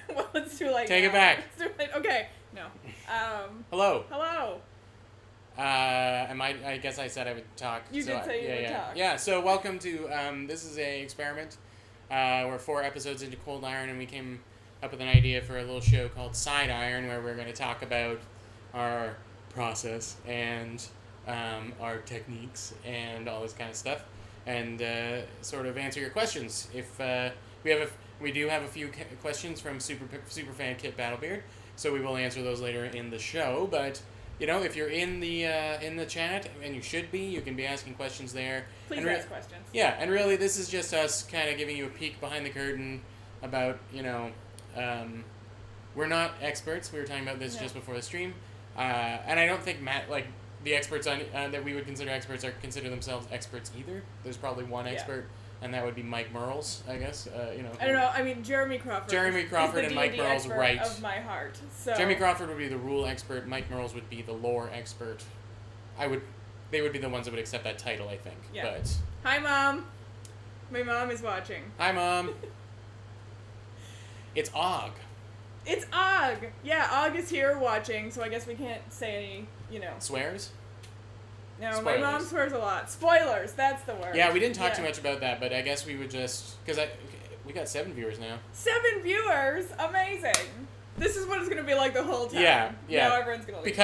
Well, it's too late. Take now. it back. It's too late. Okay. No. Hello. Hello. I guess I said I would talk. You did say you would talk. Yeah, so welcome to, this is a experiment. We're 4 episodes into Cold Iron, and we came up with an idea for a little show called Side Iron, where we're going to talk about our process and our techniques and all this kind of stuff, and sort of answer your questions. If we do have a few questions from Superfan Kit Battlebeard, so we will answer those later in the show, but... You know, if you're in the chat, and you should be, you can be asking questions there. Please ask questions. Yeah, and really this is just us kind of giving you a peek behind the curtain about, we're not experts. We were talking about this just before the stream. And I don't think the experts on that we would consider experts consider themselves experts either. There's probably one expert. And that would be Mike Merles, I guess. I don't know. I mean, Jeremy Crawford. Jeremy Crawford is the and Mike D&D Merles, expert right? Of my heart. So. Jeremy Crawford would be the rule expert. Mike Merles would be the lore expert. They would be the ones that would accept that title, I think. Yeah. But. Hi, Mom. My mom is watching. Hi, Mom. It's Og. It's Og. Yeah, Og is here watching, so I guess we can't say any, Swears? No, Spoilers. My mom swears a lot. Spoilers, that's the word. Yeah, we didn't talk too much about that, but I guess we would just... Because we got 7 viewers now. 7 viewers? Amazing. This is what it's going to be like the whole time. Yeah. Now everyone's going to leave.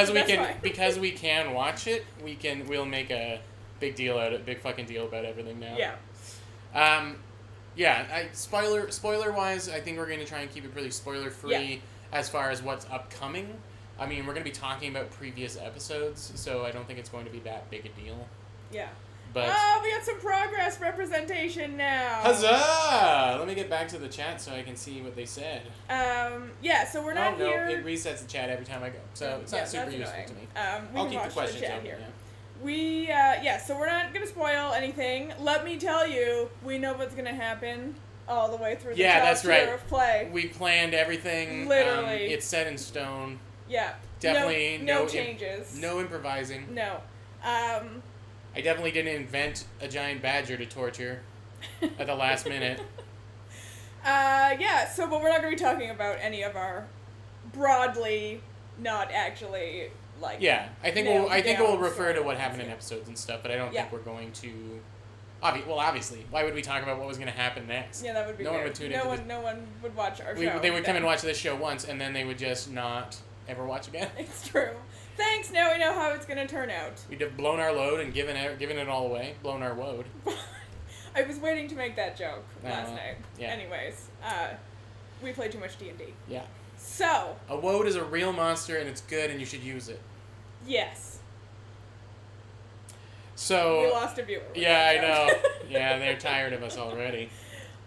Because we can watch it, we'll make a big fucking deal about everything now. Yeah. Spoiler-wise, I think we're going to try and keep it pretty spoiler-free as far as what's upcoming. I mean, we're going to be talking about previous episodes, so I don't think it's going to be that big a deal. Yeah. But we got some progress representation now. Huzzah! Let me get back to the chat so I can see what they said. So we're not here... it resets the chat every time I go, so it's not super useful to me. I'll keep the questions open, So we're not going to spoil anything. Let me tell you, we know what's going to happen all the way through the top tier of play. We planned everything. Literally. It's set in stone. Yeah. Definitely no changes. No improvising. No. I definitely didn't invent a giant badger to torture at the last minute. But we're not going to be talking about any of our broadly, not actually, Yeah, I think we'll refer to what happened in episodes and stuff, but I don't think we're going to... obviously. Why would we talk about what was going to happen next? Yeah, that would be weird. One would tune into No one would watch our show. They would come and watch this show once, and then they would just not ever watch again. It's true. Thanks, now we know how it's going to turn out. We'd have blown our load and given it all away. Blown our woad. I was waiting to make that joke last night. Yeah. Anyways, we played too much D&D. Yeah. So. A woad is a real monster, and it's good, and you should use it. Yes. So. We lost a viewer. Yeah, I know. Yeah, they're tired of us already.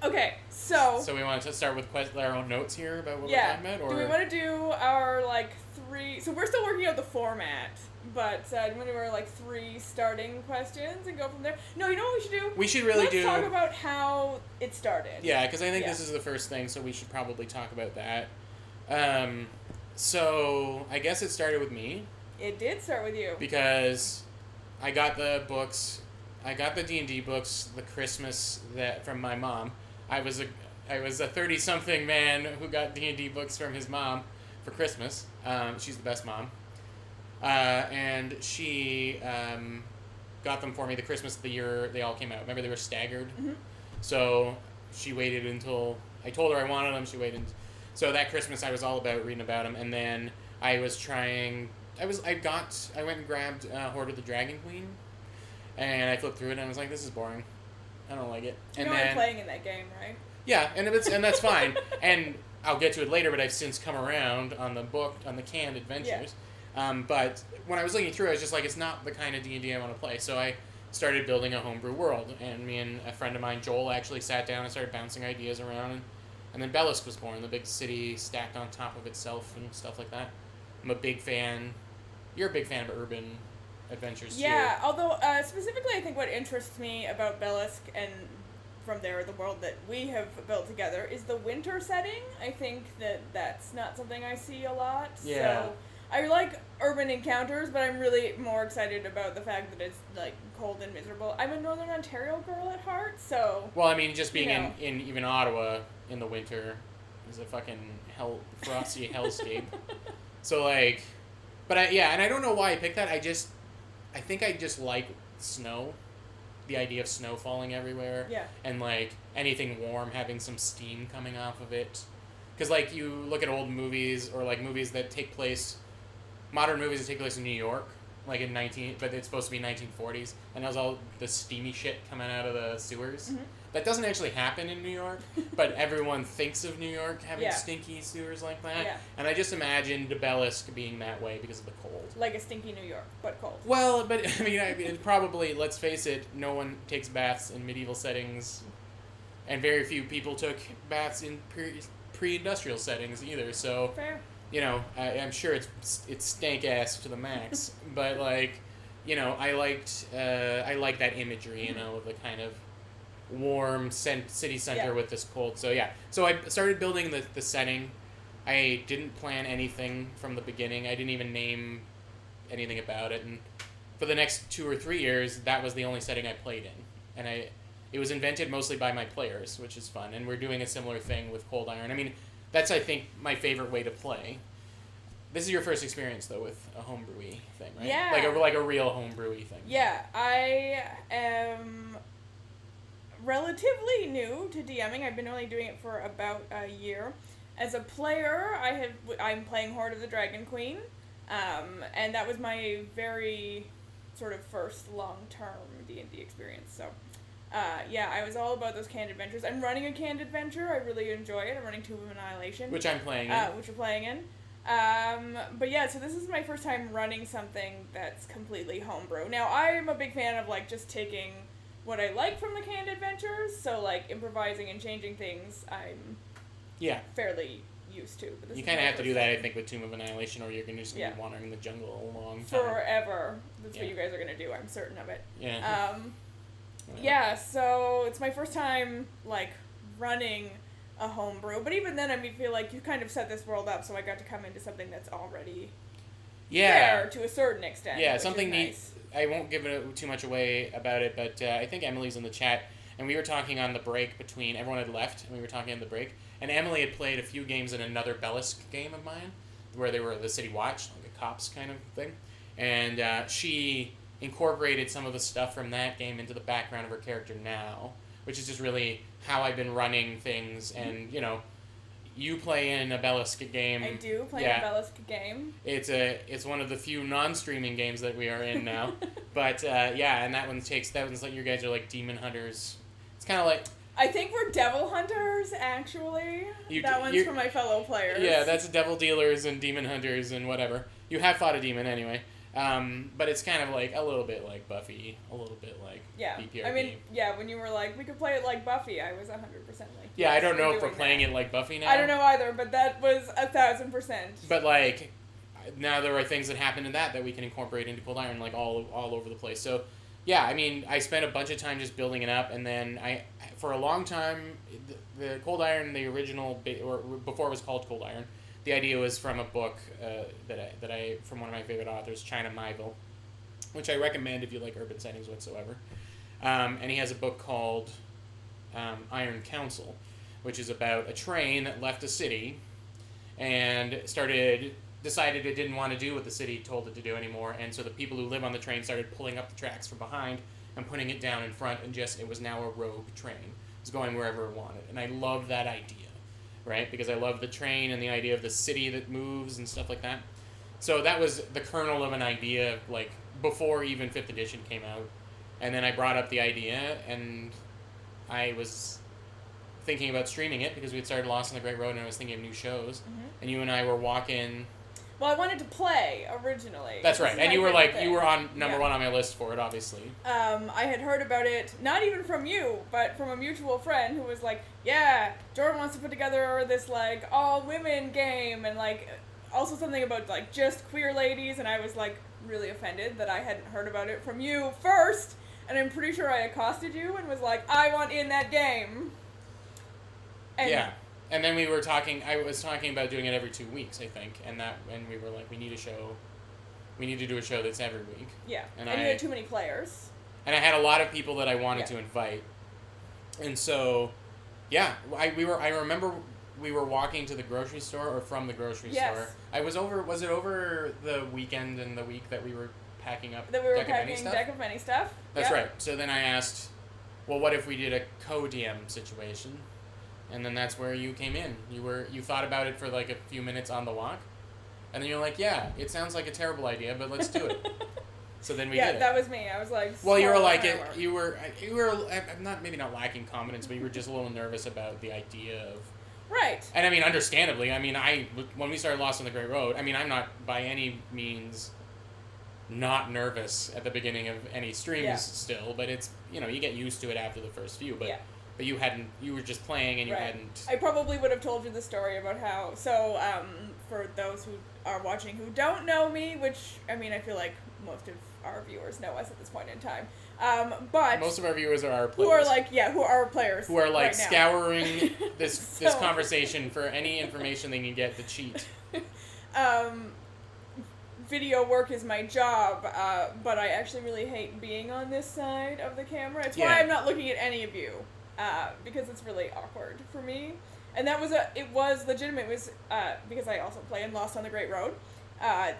Okay, so... So we want to start with our own notes here about what we're talking about? Or? Do we want to do our, 3... So we're still working out the format, but do we want to do our, 3 starting questions and go from there? No, you know what we should do? We should really Let's talk about how it started. Yeah, because I think this is the first thing, so we should probably talk about that. So I guess it started with me. It did start with you. Because I got the books... I got the D&D books the Christmas from my mom. I was a 30-something man who got D&D books from his mom for Christmas. She's the best mom. And she got them for me the Christmas of the year they all came out. Remember, they were staggered? Mm-hmm. So she waited until... I told her I wanted them. She waited. So that Christmas, I was all about reading about them. And then I was trying... I went and grabbed Horde of the Dragon Queen. And I flipped through it and I was like, this is boring. I don't like it. And I'm playing in that game, right? Yeah, and that's fine. And I'll get to it later, but I've since come around on the canned adventures. Yeah. But when I was looking through, I was just like, it's not the kind of D&D I want to play. So I started building a homebrew world. And me and a friend of mine, Joel, actually sat down and started bouncing ideas around. And then Bellisk was born, the big city stacked on top of itself and stuff like that. I'm a big fan. You're a big fan of urban adventures too. Yeah, although specifically I think what interests me about Bellisk and from there the world that we have built together is the winter setting. I think that's not something I see a lot. Yeah. So I like urban encounters, but I'm really more excited about the fact that it's cold and miserable. I'm a Northern Ontario girl at heart, so well, I mean, just being in even Ottawa in the winter is a fucking frosty hellscape. So like, but and I don't know why I picked that. I think I just like snow, the idea of snow falling everywhere. Yeah. And like anything warm having some steam coming off of it, because like you look at old movies or like movies that take place, modern movies that take place in New York, like but it's supposed to be 1940s, and there's all the steamy shit coming out of the sewers. Mm-hmm. That doesn't actually happen in New York, but everyone thinks of New York having stinky sewers like that. Yeah. And I just imagined Bellisk being that way because of the cold. Like a stinky New York, but cold. Well, but I mean, probably, let's face it, no one takes baths in medieval settings, and very few people took baths in pre-industrial settings either, so... Fair. You know, I'm sure it's stank ass to the max, but like, you know, I liked that imagery, you know, of the kind of warm city center with this cold. So yeah, so I started building the setting. I didn't plan anything from the beginning. I didn't even name anything about it, and for the next 2 or 3 years, that was the only setting I played in, and it was invented mostly by my players, which is fun. And we're doing a similar thing with Cold Iron. I mean, that's, I think, my favorite way to play. This is your first experience, though, with a homebrewy thing, right? Yeah. Like a real homebrewy thing. Yeah, I am relatively new to DMing. I've been only doing it for about a year. As a player, I'm playing Hoard of the Dragon Queen, and that was my very sort of first long-term D&D experience. So, yeah, I was all about those canned adventures. I'm running a canned adventure. I really enjoy it. I'm running Tomb of Annihilation. Which I'm playing in. Which you're playing in. But yeah, so this is my first time running something that's completely homebrew. Now, I'm a big fan of, like, just taking what I like from the canned adventures, so, like, improvising and changing things, I'm fairly used to. But this you is kind of my have to first do that, time. I think, with Tomb of Annihilation, or you're just going to be wandering the jungle a long time. Forever. That's what you guys are going to do, I'm certain of it. Yeah. Yeah, so it's my first time, like, running a homebrew, but even then, I feel like you kind of set this world up, so I got to come into something that's already there to a certain extent. Yeah, something neat. Nice. I won't give too much away about it, but I think Emily's in the chat, and we were talking on the break between, everyone had left, and we were talking on the break, and Emily had played a few games in another Bellisk game of mine, where they were the City Watch, like a cops kind of thing, and she incorporated some of the stuff from that game into the background of her character now, which is just really how I've been running things, and, you know, you play in a Bellisk game. I do play in a Bellisk game. It's one of the few non-streaming games that we are in now, but and that one's like, you guys are like demon hunters. It's kind of like, I think we're devil hunters, actually. That one's for my fellow players. Yeah, that's devil dealers and demon hunters and whatever. You have fought a demon anyway. But it's kind of like a little bit like Buffy, a little bit like BPRD. I mean, when you were like, we could play it like Buffy, I was 100% like, yeah, I don't know if we're playing it like Buffy now. I don't know either, but that was 1,000%. But like, now there are things that happen in that we can incorporate into Cold Iron, like all over the place. So, yeah, I mean, I spent a bunch of time just building it up, and then for a long time, the Cold Iron, the original, or before it was called Cold Iron, the idea was from a book that I from one of my favorite authors, China Miéville, which I recommend if you like urban settings whatsoever. And he has a book called Iron Council, which is about a train that left a city and decided it didn't want to do what the city told it to do anymore, and so the people who live on the train started pulling up the tracks from behind and putting it down in front, and it was now a rogue train. It was going wherever it wanted, and I love that idea. Right? Because I love the train and the idea of the city that moves and stuff like that. So that was the kernel of an idea, like, before even 5th edition came out. And then I brought up the idea, and I was thinking about streaming it, because we had started Lost on the Great Road, and I was thinking of new shows. Mm-hmm. And you and I were walking... Well, I wanted to play originally. That's right. And you were like, you were on number one on my list for it, obviously. I had heard about it, not even from you, but from a mutual friend who was like, yeah, Jordan wants to put together this, like, all-women game, and, like, also something about, like, just queer ladies, and I was, like, really offended that I hadn't heard about it from you first, and I'm pretty sure I accosted you and was like, I want in that game. And yeah. And then I was talking about doing it every 2 weeks, I think, and we were like, we need to do a show that's every week. Yeah, and you had too many players. And I had a lot of people that I wanted to invite. And so, yeah, I remember we were walking to the grocery store or from the grocery Yes. store. I was over. Was it over the weekend and the week that we were packing up? That we were Deck of Many packing stuff? Deck of Many stuff. That's Yep. right. So then I asked, well, what if we did a co-DM situation? And then that's where you came in. You thought about it for like a few minutes on the walk, and then you're like, yeah, it sounds like a terrible idea, but let's do it. So then we Yeah, did it. that was me. I was like, Well, you were "Smart like firework." you were not maybe not lacking confidence, but you were just a little nervous about the idea of. Right. And I mean, understandably, I mean, when we started Lost on the Great Road, I mean, I'm not by any means not nervous at the beginning of any streams Yeah. still, but it's, you know, you get used to it after the first few, but Yeah. but you were just playing and you Right. hadn't. I probably would have told you the story about how. So, for those who are watching who don't know me, which I mean, I feel like most of our viewers know us at this point in time. But Most of our viewers are our players. who are like, who are our players? who are like right now. scouring this So- conversation for any information they can get to cheat. Video work is my job, but I actually really hate being on this side of the camera. It's why Yeah. I'm not looking at any of you, because it's really awkward for me. And it was legitimate. It was because I also play in Lost on the Great Road. I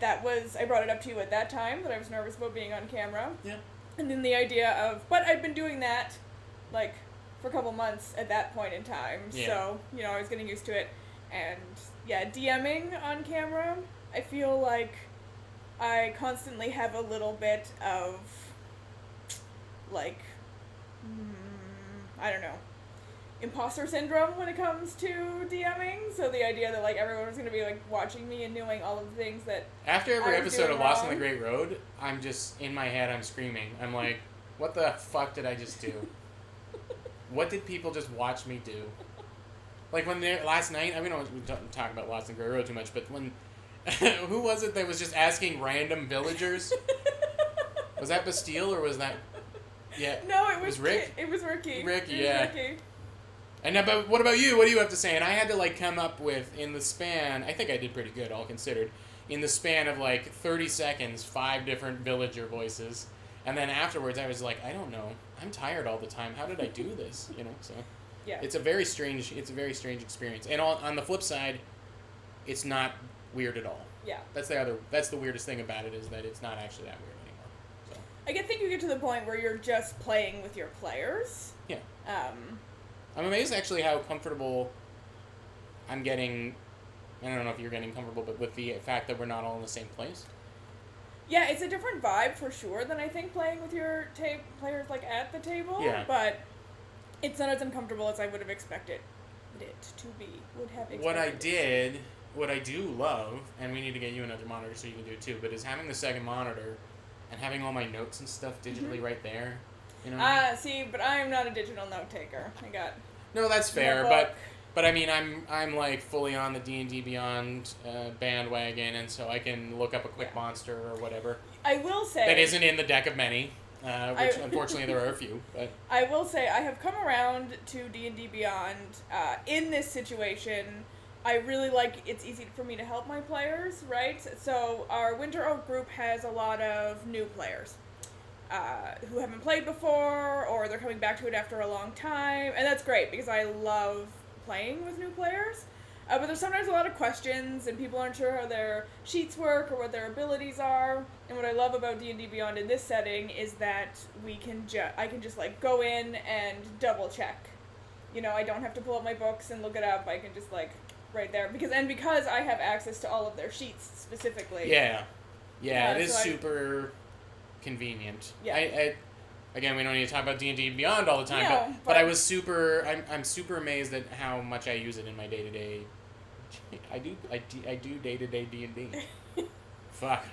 brought it up to you at that time that I was nervous about being on camera. Yeah. And then the idea of, but I'd been doing that, like, for a couple months at that point in time. Yeah. So, I was getting used to it. And, yeah, DMing on camera, I feel like I constantly have a little bit of, like, I don't know, imposter syndrome when it comes to DMing. So the idea that, like, everyone was going to be, like, watching me and knowing all of the things that After every I was episode doing of Lost on wrong. the Great Road, I'm just, in my head, I'm screaming. I'm like, what the fuck did I just do? What did people just watch me do? Like, last night, I mean, we don't talk about Lost on the Great Road too much, but when, who was it that was just asking random villagers? Was that Bastille, or was that, yeah. No, it was Rick? It was Ricky. Ricky, It was yeah. Ricky. And but what about you? What do you have to say? And I had to like come up with, in the span, I think I did pretty good, all considered, in the span of like 30 seconds, 5 different villager voices. And then afterwards I was like, I don't know. I'm tired all the time. How did I do this? So Yeah. it's a very strange experience. And on the flip side, it's not weird at all. Yeah. That's the weirdest thing about it, is that it's not actually that weird anymore. So I think you get to the point where you're just playing with your players. yeah. Um, I'm amazed actually how comfortable I'm getting. I don't know if you're getting comfortable, but with the fact that we're not all in the same place. yeah, it's a different vibe for sure than I think playing with your players like at the table. Yeah. But it's not as uncomfortable as I would have expected it to be. What I do love, and we need to get you another monitor so you can do it too, but is having the second monitor and having all my notes and stuff digitally right there. You know what I mean? See, but I'm not a digital note taker. I got No, that's fair, notebook. but I mean, I'm like fully on the D&D Beyond bandwagon, and so I can look up a quick Yeah. monster or whatever I will say that isn't in the deck of many, which unfortunately there are a few. But I will say I have come around to D&D Beyond in this situation. I really like it's easy for me to help my players, right? So our Winter Oak group has a lot of new players who haven't played before, or they're coming back to it after a long time, and that's great because I love playing with new players. But there's sometimes a lot of questions, and people aren't sure how their sheets work or what their abilities are. And what I love about D&D Beyond in this setting is that I can just like go in and double check. I don't have to pull up my books and look it up. I can just like right there because I have access to all of their sheets specifically. yeah, it is so super convenient. Yeah. Again, we don't need to talk about D&D Beyond all the time, No, but I was I'm super amazed at how much I use it in my day-to-day. I do day-to-day D&D. Fuck,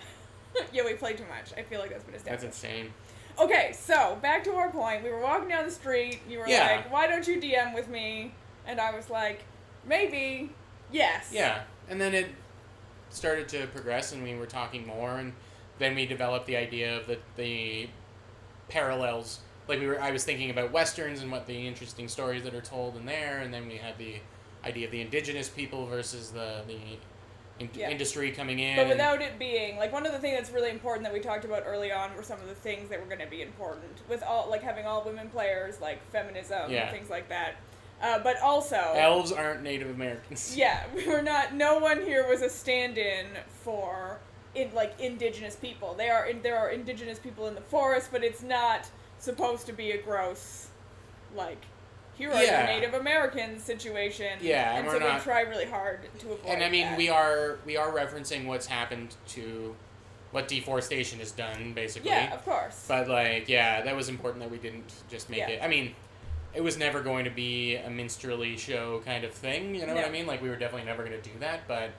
Yeah, we play too much. I feel like that's been that's established. insane. Okay, so back to our point. We were walking down the street. You were Yeah. like, "Why don't you DM with me?" And I was like, "Maybe, yes." Yeah, and then it started to progress, and we were talking more, and then we developed the idea of the parallels. Like I was thinking about westerns and what the interesting stories that are told in there, and then we had the idea of the indigenous people versus the Yeah. industry coming in. But without it being like one of the things that's really important that we talked about early on were some of the things that were going to be important with all like having all women players, like feminism, Yeah. things like that. But also, Elves aren't Native Americans. yeah, we're not. No one here was a stand-in for indigenous people. There are indigenous people in the forest, but it's not supposed to be a gross, here are Yeah. the Native Americans situation. Yeah, and and so we're we not- try really hard to avoid. And I mean, that. we are referencing what's happened to what deforestation has done, basically. Yeah, of course. But that was important that we didn't just make Yeah. it. I mean, it was never going to be a minstrelly show kind of thing. You know what I No. mean? Like, we were definitely never going to do that. But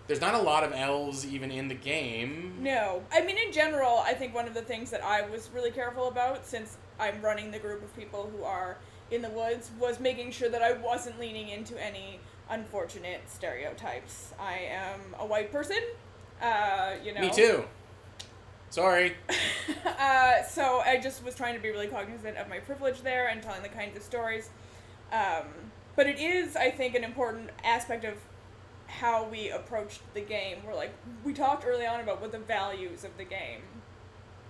there's not a lot of elves even in the game. No. I mean, in general, I think one of the things that I was really careful about, since I'm running the group of people who are in the woods, was making sure that I wasn't leaning into any unfortunate stereotypes. I am a white person, Me too. Sorry. So I just was trying to be really cognizant of my privilege there and telling the kinds of stories. But it is, I think, an important aspect of how we approached the game. We talked early on about what the values of the game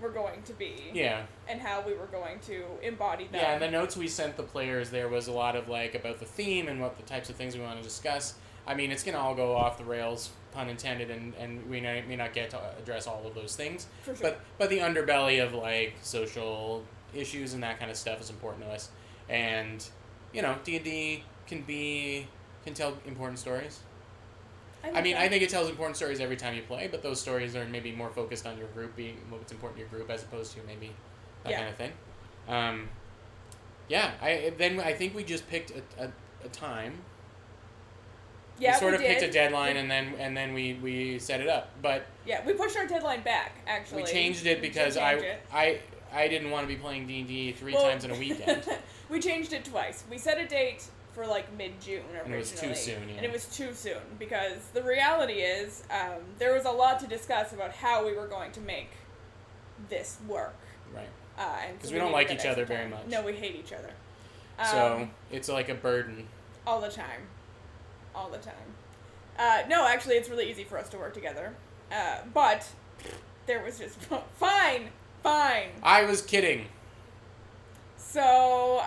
were going to be. Yeah. And how we were going to embody them. Yeah, and the notes we sent the players, there was a lot of, about the theme and what the types of things we want to discuss. I mean, it's going to all go off the rails, pun intended, and we may not get to address all of those things. For sure. But the underbelly of, social issues and that kind of stuff is important to us. And, D&D can tell important stories. I think it tells important stories every time you play, but those stories are maybe more focused on your group, being what's important to your group, as opposed to maybe that kind of thing. I think we just picked a time. Yeah, we sort of did. picked a deadline, and then we set it up. But yeah, we pushed our deadline back. Actually, we changed it because I didn't want to be playing D&D three times in a weekend. We changed it twice. We set a date for mid-June originally. And it was too soon, yeah. And it was too soon because the reality is there was a lot to discuss about how we were going to make this work. Right. Because So we don't needed like that each other extra very time. much. No, we hate each other. So it's like a burden. All the time. All the time. No, actually, it's really easy for us to work together. But there was just fine. I was kidding. So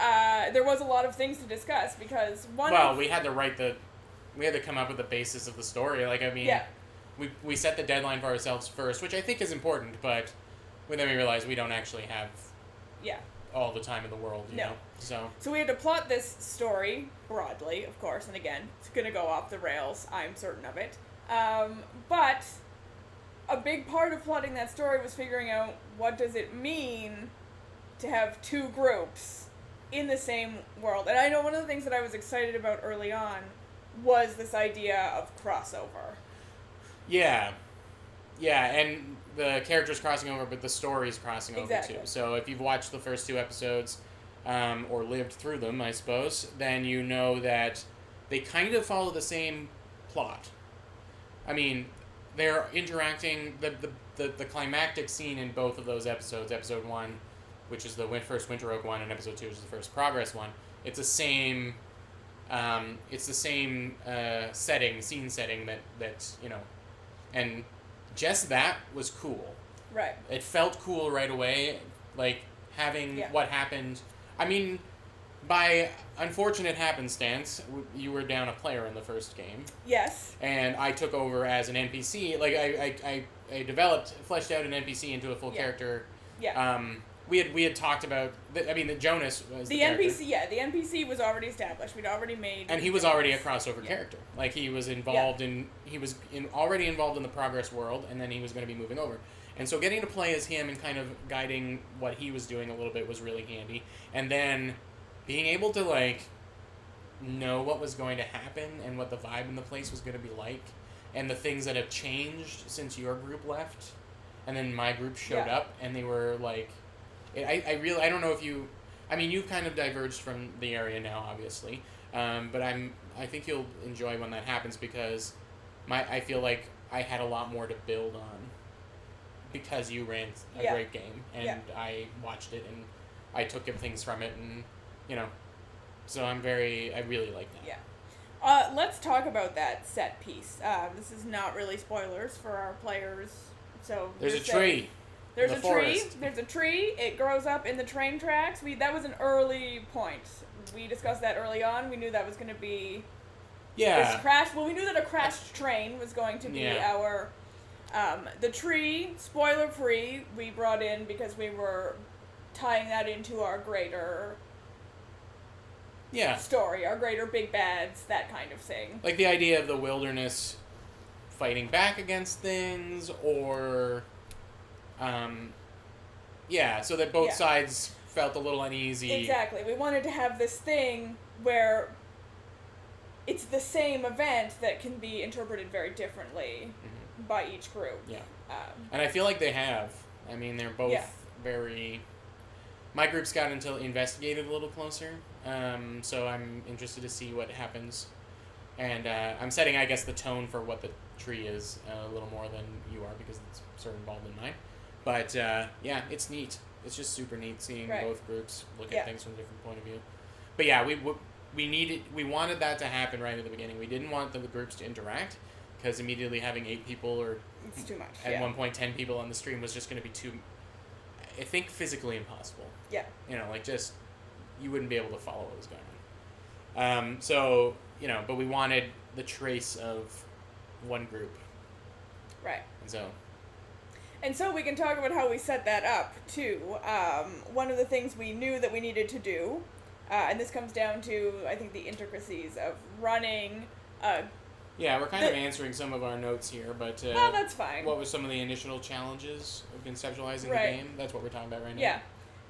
there was a lot of things to discuss because we had to come up with the basis of the story. Yeah. We set the deadline for ourselves first, which I think is important, but then we realized we don't actually have all the time in the world, you know? So we had to plot this story broadly, of course, and again, it's going to go off the rails, I'm certain of it. But a big part of plotting that story was figuring out what does it mean to have two groups in the same world. And I know one of the things that I was excited about early on was this idea of crossover. Yeah, and the characters crossing over, but the stories crossing over too. So if you've watched the first two episodes, or lived through them, I suppose, then you know that they kind of follow the same plot. I mean, they're interacting, the climactic scene in both of those episodes, episode 1, which is the first Winter Oak one, and episode 2, which is the first Progress one, it's the same scene setting that and just that was cool. Right. It felt cool right away, having what happened. I mean, by unfortunate happenstance, you were down a player in the first game. Yes. And I took over as an NPC. I fleshed out an NPC into a full character. Yeah. We had talked about. The Jonas was the character. NPC. Yeah, the NPC was already established. We'd already made. And he was already a crossover character. He was involved already involved in the Progress world, and then he was going to be moving over. And so getting to play as him and kind of guiding what he was doing a little bit was really handy. And then being able to know what was going to happen and what the vibe in the place was going to be like, and the things that have changed since your group left, and then my group showed up, and they were I don't know if you've kind of diverged from the area now, obviously, but I think you'll enjoy when that happens because I feel like I had a lot more to build on because you ran a great game and I watched it and I took things from it and so I really like that. Yeah. Let's talk about that set piece. This is not really spoilers for our players. So there's a tree. There's a tree. forest. There's a tree. It grows up in the train tracks. That was an early point. we discussed that early on. We knew that was going to be Yeah. this crash. Well, we knew that a crashed train was going to be Yeah. our. The tree, spoiler free, we brought in because we were tying that into our greater Yeah. story, our greater big bads, that kind of thing. Like the idea of the wilderness fighting back against things, or, so that both Yeah. sides felt a little uneasy. Exactly. We wanted to have this thing where it's the same event that can be interpreted very differently by each group. Yeah. Um, And I feel like they have. I mean, they're both Yeah. very... My group's got until investigated a little closer, so I'm interested to see what happens. And I'm setting, I guess, the tone for what the tree is a little more than you are, because it's sort of involved in mine. But, yeah, it's neat. It's just super neat seeing Right. both groups look Yeah. at things from a different point of view. But yeah, we wanted that to happen right at the beginning. We didn't want the groups to interact, because immediately having 8 people, or it's too much. at Yeah. one point 10 people on the stream, was just going to be too, I think, physically impossible. Yeah. You know, like, just, you wouldn't be able to follow what was going on. So, you know, but we wanted the trace of one group. Right. And so, And so we can talk about how we set that up, too. One of the things we knew that we needed to do, and this comes down to, I think, the intricacies of running yeah, we're kind of answering some of our notes here, but well, that's fine. what were some of the initial challenges of conceptualizing Right. the game? That's what we're talking about right now.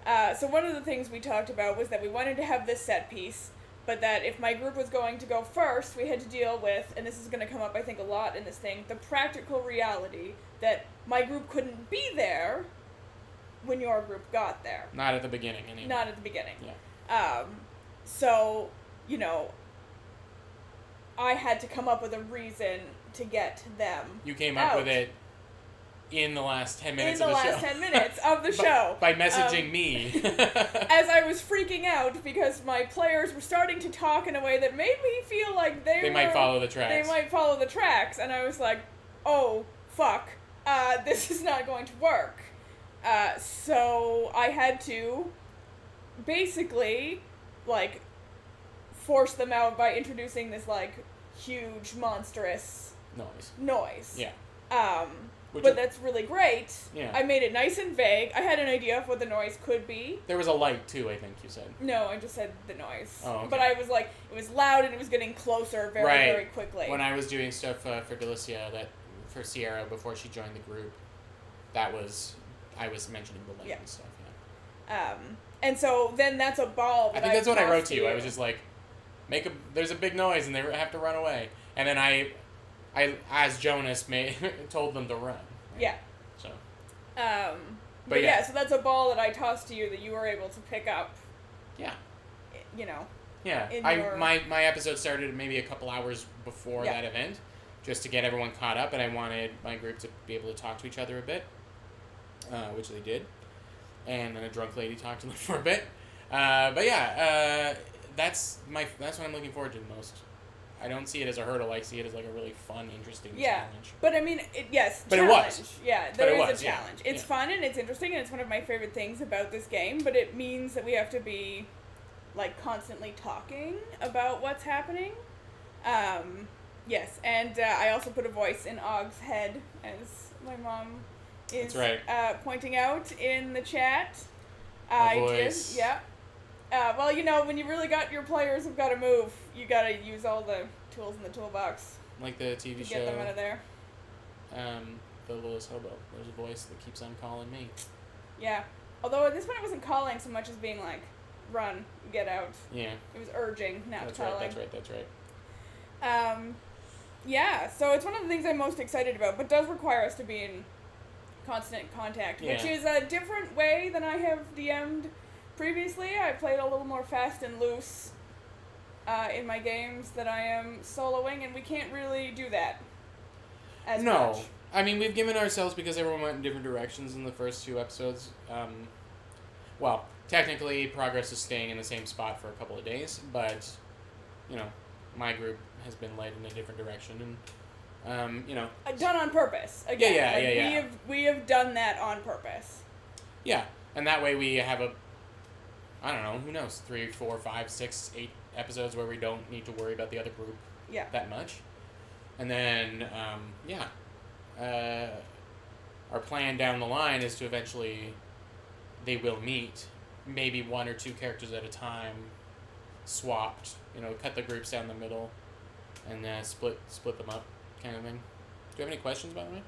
Yeah. So one of the things we talked about was that we wanted to have this set piece, but that if my group was going to go first, we had to deal with, and this is going to come up, I think, a lot in this thing, the practical reality that my group couldn't be there when your group got there. Not at the beginning, anyway. Not at the beginning. Yeah. So, you know, I had to come up with a reason to get them You came up out. with it in the last 10 minutes in the of the last show. 10 minutes of the show. By messaging me. As I was freaking out because my players were starting to talk in a way that made me feel like they might follow the tracks. They might follow the tracks, and I was like, "Oh fuck, this is not going to work." So I had to basically, like, force them out by introducing this like huge monstrous noise. Yeah. Which But is- that's really great. Yeah. I made it nice and vague. I had an idea of what the noise could be. There was a light, too, I think you said. No, I just said the noise. Oh, okay. But I was like, it was loud and it was getting closer very, Right. very quickly. When I was doing stuff for Delicia, for Sierra, before she joined the group, I was mentioning the light Yeah. and stuff, yeah. And so then that's a ball I that think that's what I wrote tossed to you. I was just like, there's a big noise and they have to run away. And then I as Jonas, told them to run. Right? Yeah. So. But yeah. yeah, so that's a ball that I tossed to you that you were able to pick up, Yeah. you know. Yeah. In I your- my episode started maybe a couple hours before Yeah. that event, just to get everyone caught up, and I wanted my group to be able to talk to each other a bit, which they did. And then a drunk lady talked to them for a bit. But yeah, that's what I'm looking forward to the most. I don't see it as a hurdle. I see it as like a really fun, interesting Yeah. challenge. But I mean, yes, But it challenge. was. Yeah, But there it is was, a yeah. challenge. It's Yeah. fun and it's interesting and it's one of my favorite things about this game, but it means that we have to be, like, constantly talking about what's happening. Yes, and I also put a voice in Og's head, as my mom is That's right. pointing out in the chat. A I voice. did, yeah. Well, you know, when you really got your players have got to move, you got to use all the tools in the toolbox Like the TV to show, get them out of there. The Littlest Hobo. There's a voice that keeps on calling me. Yeah. Although at this point it wasn't calling so much as being like, run, get out. Yeah. It was urging, not That's calling. right. That's right. Yeah, so it's one of the things I'm most excited about, but does require us to be in constant contact, which Yeah. is a different way than I have DM'd previously. I played a little more fast and loose in my games that I am soloing, and we can't really do that as No. much. I mean, we've given ourselves, because everyone went in different directions in the first 2 episodes. Well, technically, progress is staying in the same spot for a couple of days, but, you know, my group has been led in a different direction, and, you know. Done on purpose. Again, Yeah, like, yeah. We have done that on purpose. Yeah, and that way we have I don't know, who knows, 3, 4, 5, 6, 8 episodes where we don't need to worry about the other group Yeah. that much. And then, our plan down the line is to eventually, they will meet, maybe 1 or 2 characters at a time, swapped, cut the groups down the middle, and split them up, kind of thing. Do you have any questions, by the way?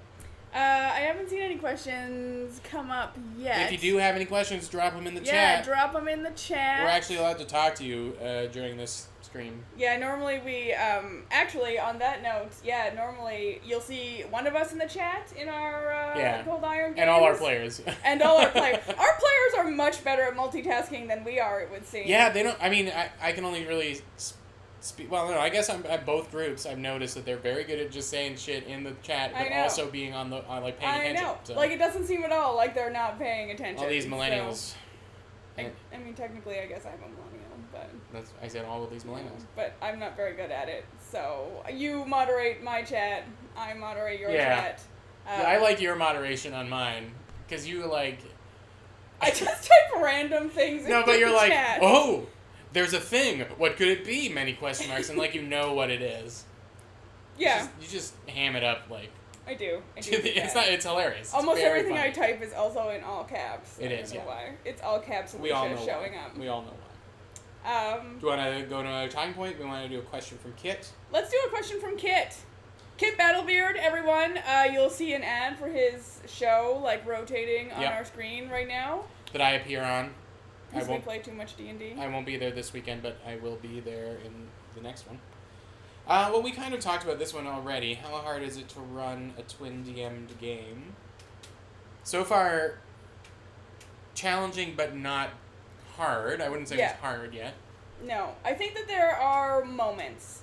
I haven't seen any questions come up yet. If you do have any questions, drop them in the chat. Yeah, drop them in the chat. We're actually allowed to talk to you during this stream. Yeah, normally we, actually, on that note, normally you'll see one of us in the chat in our Cold Iron games. And all our players. And all our players. Our players are much better at multitasking than we are, it would seem. Yeah, they don't, I mean, I can only really well, no, I guess I'm at both groups. I've noticed that they're very good at just saying shit in the chat, but also being on like paying attention. I know. So. Like, it doesn't seem at all like they're not paying attention. All these millennials. So, I mean, technically, I guess I'm a millennial, but... I said all of these millennials. But I'm not very good at it. So, you moderate my chat, I moderate your chat. I like your moderation on mine, because you, like... I just type random things in the chat. No, but you're like, oh... There's a thing. What could it be? Many question marks, and like what it is. Yeah. You just ham it up like. I do. It's hilarious. Almost it's everything funny. I type is also in all caps. It is. Why. It's all caps. We all know showing why. up. We all know why. Do you want to go to another talking point? We want to do a question from Kit. Let's do a question from Kit. Kit Battlebeard, everyone. You'll see an ad for his show like rotating on our screen right now. That I appear on. Because we play too much D&D. I won't be there this weekend, but I will be there in the next one. Well, we kind of talked about this one already. How hard is it to run a twin DM'd game? So far, challenging but not hard. I wouldn't say it's hard yet. No. I think that there are moments.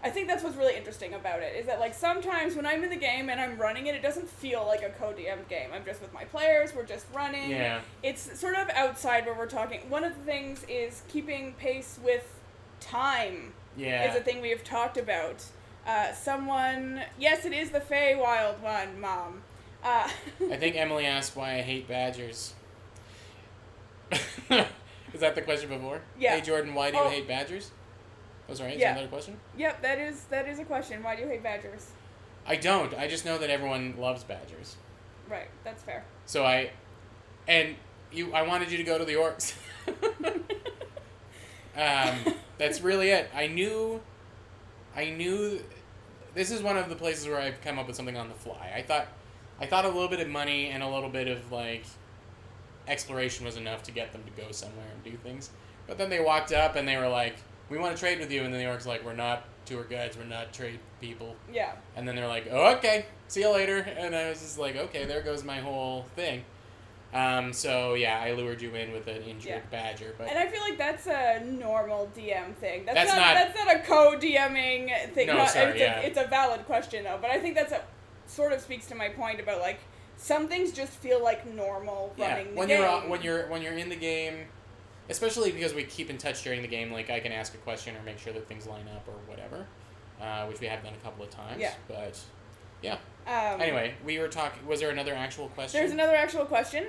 I think that's what's really interesting about it, is that, like, sometimes when I'm in the game and I'm running it, it doesn't feel like a co-DM'd game. I'm just with my players, we're just running. Yeah. It's sort of outside where we're talking. One of the things is keeping pace with time. Yeah. Is a thing we have talked about. Yes, it is the Feywild one, Mom. I think Emily asked why I hate badgers. Is that the question before? Yeah. Hey, Jordan, why do you hate badgers? Oh, sorry, is that another question? Yep, that is a question. Why do you hate badgers? I don't. I just know that everyone loves badgers. Right, that's fair. So I wanted you to go to the orcs. That's really it. I knew this is one of the places where I've come up with something on the fly. I thought a little bit of money and a little bit of like exploration was enough to get them to go somewhere and do things. But then they walked up and they were like, we want to trade with you, and then the orcs like, we're not tour guides, we're not trade people. Yeah. And then they're like, oh, okay, see you later. And I was just like, okay, there goes my whole thing. So yeah, I lured you in with an injured badger, but and I feel like that's a normal DM thing. That's not a co-DMing thing. No, It's a valid question though, but I think sort of speaks to my point about like some things just feel like normal running the game. When you're in the game, especially because we keep in touch during the game, like I can ask a question or make sure that things line up or whatever, which we have done a couple of times. Yeah. But yeah. Anyway, we were talking. Was there another actual question? There's another actual question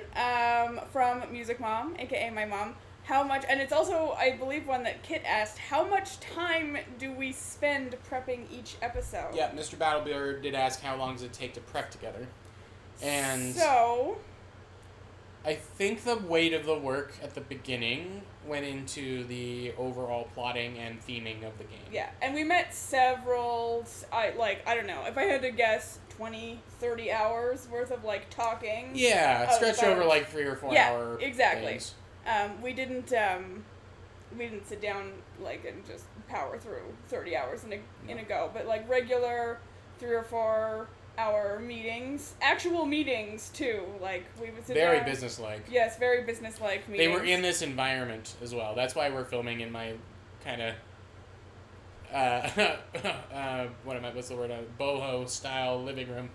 from Music Mom, aka my mom. How much? And it's also, I believe, one that Kit asked. How much time do we spend prepping each episode? Yeah, Mr. Battlebeard did ask how long does it take to prep together, and so I think the weight of the work at the beginning went into the overall plotting and theming of the game. Yeah, and we met several, I don't know, if I had to guess, 20, 30 hours worth of, like, talking. Yeah, stretched over, like, 3 or 4 hour exactly. things. We didn't sit down, like, and just power through 30 hours in a go, but, like, regular 3 or 4 hour meetings, actual meetings too. Like we would sit very down. businesslike. Yes, very businesslike meetings. They were in this environment as well. That's why we're filming in my kind of what's the word? Boho style living room,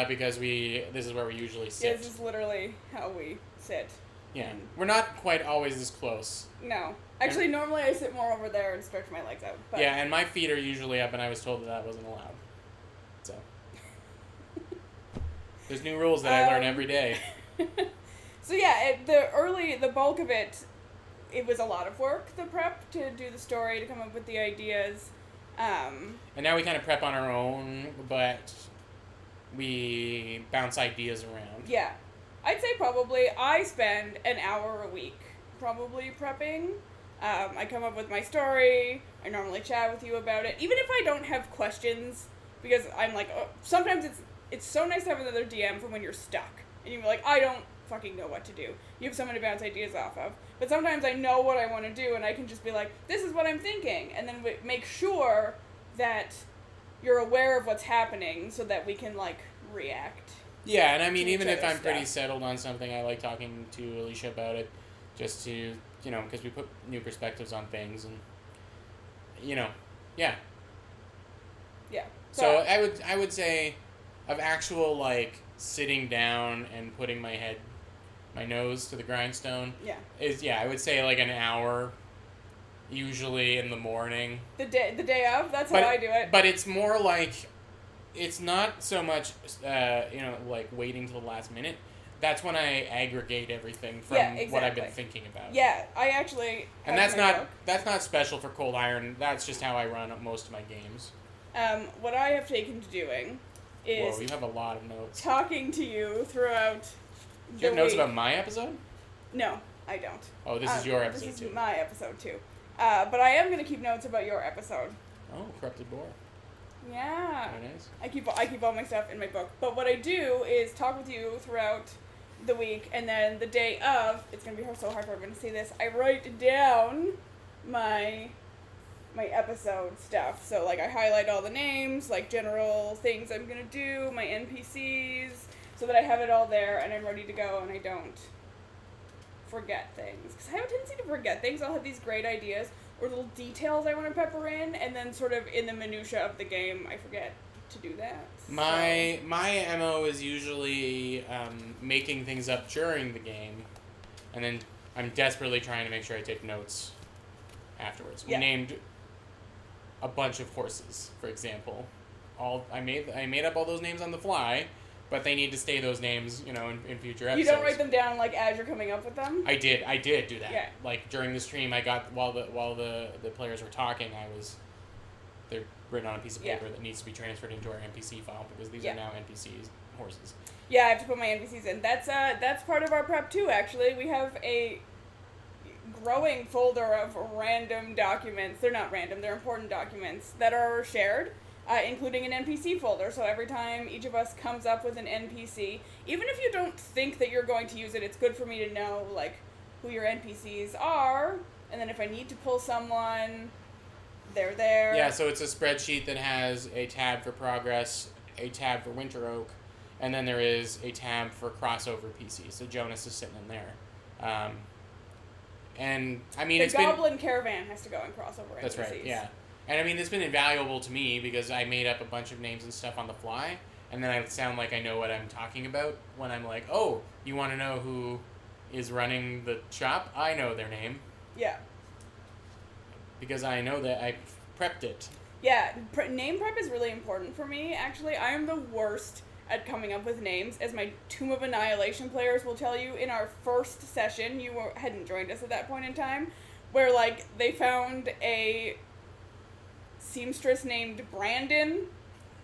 because this is where we usually sit. Yeah, this is literally how we sit. Yeah, we're not quite always this close. No, actually, normally I sit more over there and stretch my legs out. But yeah, and my feet are usually up, and I was told that wasn't allowed. So. There's new rules that I learn every day. So yeah, the bulk of it it was a lot of work, the prep, to do the story, to come up with the ideas. And now we kind of prep on our own, but we bounce ideas around. Yeah. I'd say probably I spend an hour a week probably prepping. I come up with my story. I normally chat with you about it. Even if I don't have questions, because I'm like, oh, sometimes it's so nice to have another DM for when you're stuck. And you're like, I don't fucking know what to do. You have someone to bounce ideas off of. But sometimes I know what I want to do, and I can just be like, this is what I'm thinking. And then make sure that you're aware of what's happening so that we can, like, react. Yeah, and I mean, even if I'm stuff. pretty settled on something, I like talking to Alicia about it, just to, you know, because we put new perspectives on things, and, you know, yeah. Yeah. So I would say, of actual, like, sitting down and putting my nose to the grindstone, I would say like an hour, usually in the morning. The day of, that's how I do it. But it's more like, it's not so much, like waiting till the last minute. That's when I aggregate everything from what I've been thinking about. Yeah, I actually. And that's not special for Cold Iron. That's just how I run most of my games. What I have taken to doing is. Whoa, you have a lot of notes. Talking to you throughout. Do you have notes about my episode? No, I don't. Oh, this is your episode this too. This is my episode too. But I am going to keep notes about your episode. Oh, Corrupted Boar. Yeah. Very nice. I keep all my stuff in my book. But what I do is talk with you throughout the week, and then the day of, it's going to be so hard for everyone to see this, I write down my episode stuff. So, like, I highlight all the names, like, general things I'm going to do, my NPCs, so that I have it all there, and I'm ready to go, and I don't forget things. Because I have a tendency to forget things. I'll have these great ideas, or little details I want to pepper in, and then sort of in the minutia of the game, I forget to do that. My MO is usually making things up during the game, and then I'm desperately trying to make sure I take notes afterwards. We named a bunch of horses, for example. I made up all those names on the fly, but they need to stay those names, in future episodes. You don't write them down like as you're coming up with them? I did do that. Yeah. Like during the stream, I got while the players were talking, they're written on a piece of paper that needs to be transferred into our NPC file because these are now NPCs, horses. Yeah, I have to put my NPCs in. That's part of our prep too. Actually, we have a growing folder of random documents. They're not random. They're important documents that are shared. Including an NPC folder, so every time each of us comes up with an NPC, even if you don't think that you're going to use it, it's good for me to know, like, who your NPCs are, and then if I need to pull someone, they're there. Yeah, so it's a spreadsheet that has a tab for progress, a tab for Winter Oak, and then there is a tab for crossover PCs, so Jonas is sitting in there. And, I mean, the Goblin Caravan has to go in crossover NPCs. That's right, yeah. And I mean, it's been invaluable to me because I made up a bunch of names and stuff on the fly, and then I sound like I know what I'm talking about when I'm like, oh, you want to know who is running the shop? I know their name. Yeah. Because I know that I prepped it. Yeah, name prep is really important for me, actually. I am the worst at coming up with names, as my Tomb of Annihilation players will tell you. In our first session, you hadn't joined us at that point in time, where, like, they found a seamstress named Brandon.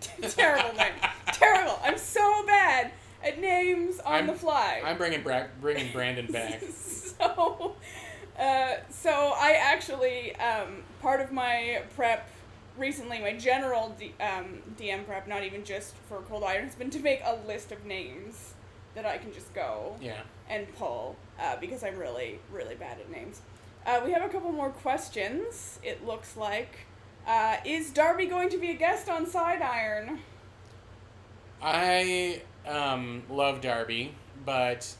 Terrible name. Terrible. I'm so bad at names on the fly. I'm bringing Brandon back. So I actually, part of my prep recently, my general DM prep, not even just for Cold Iron, has been to make a list of names that I can just go and pull, because I'm really, really bad at names. We have a couple more questions, it looks like. Is Darby going to be a guest on Side Iron? I love Darby, but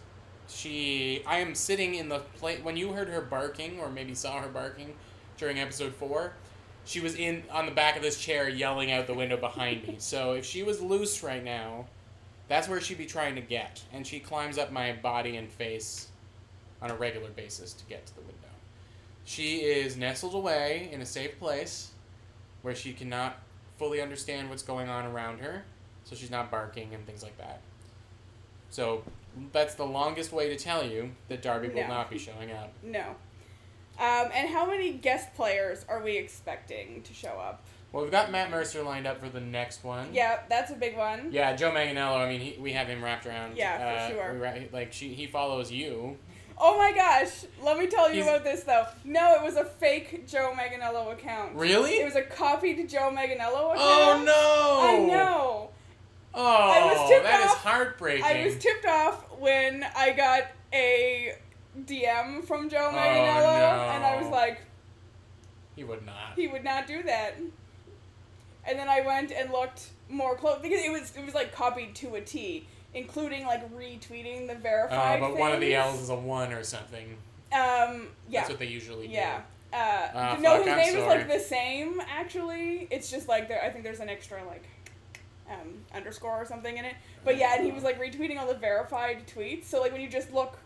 I am sitting in the place. When you heard her barking, or maybe saw her barking during episode 4, she was on the back of this chair yelling out the window behind me. So if she was loose right now, that's where she'd be trying to get. And she climbs up my body and face on a regular basis to get to the window. She is nestled away in a safe place where she cannot fully understand what's going on around her, so she's not barking and things like that. So that's the longest way to tell you that Darby will not be showing up. No. And how many guest players are we expecting to show up? Well, we've got Matt Mercer lined up for the next one. Yeah, that's a big one. Yeah, Joe Manganiello. I mean, we have him wrapped around. Yeah, for sure. He follows you. Oh my gosh! Let me tell you He's- about this though. No, it was a fake Joe Manganiello account. Really? It was a copied Joe Manganiello account. Oh no! I know. Oh, that is heartbreaking. I was tipped off when I got a DM from Joe Manganiello, no. and I was like, He would not. he would not do that. And then I went and looked more close because it was like copied to a T, including like retweeting the verified. But one of the things. L's is a 1 or something. Yeah. That's what they usually do. Yeah. fuck, No, his I'm name is sorry. like the same actually. It's just like I think there's an extra like underscore or something in it. But yeah, and he was like retweeting all the verified tweets. So like when you just look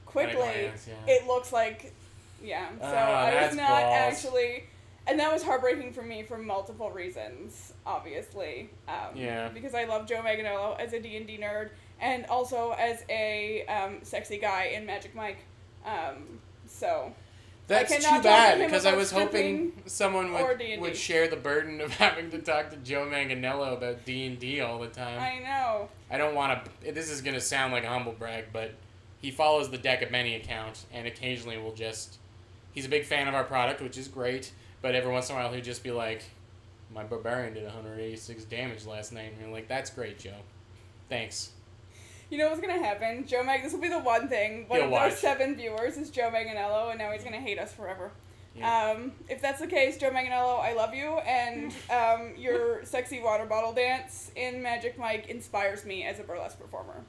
quickly, glance, yeah. it looks like yeah. So I was that's not balls. actually. And that was heartbreaking for me for multiple reasons, obviously. Yeah. Because I love Joe Manganiello as a D&D nerd, and also as a sexy guy in Magic Mike. So That's I too cannot talk to bad him because I about was hoping stripping someone or would, D&D. would share the burden of having to talk to Joe Manganiello about D&D all the time. I know. I don't want to. This is going to sound like a humble brag, but he follows the Deck of Many account and occasionally will just. He's a big fan of our product, which is great, but every once in a while he'll just be like, my barbarian did 186 damage last night. And you're like, that's great, Joe. Thanks. You know what's gonna happen? This will be the one thing. One He'll of watch. those 7 viewers is Joe Manganiello, and now he's gonna hate us forever. Yeah. If that's the case, Joe Manganiello, I love you, and your sexy water bottle dance in Magic Mike inspires me as a burlesque performer.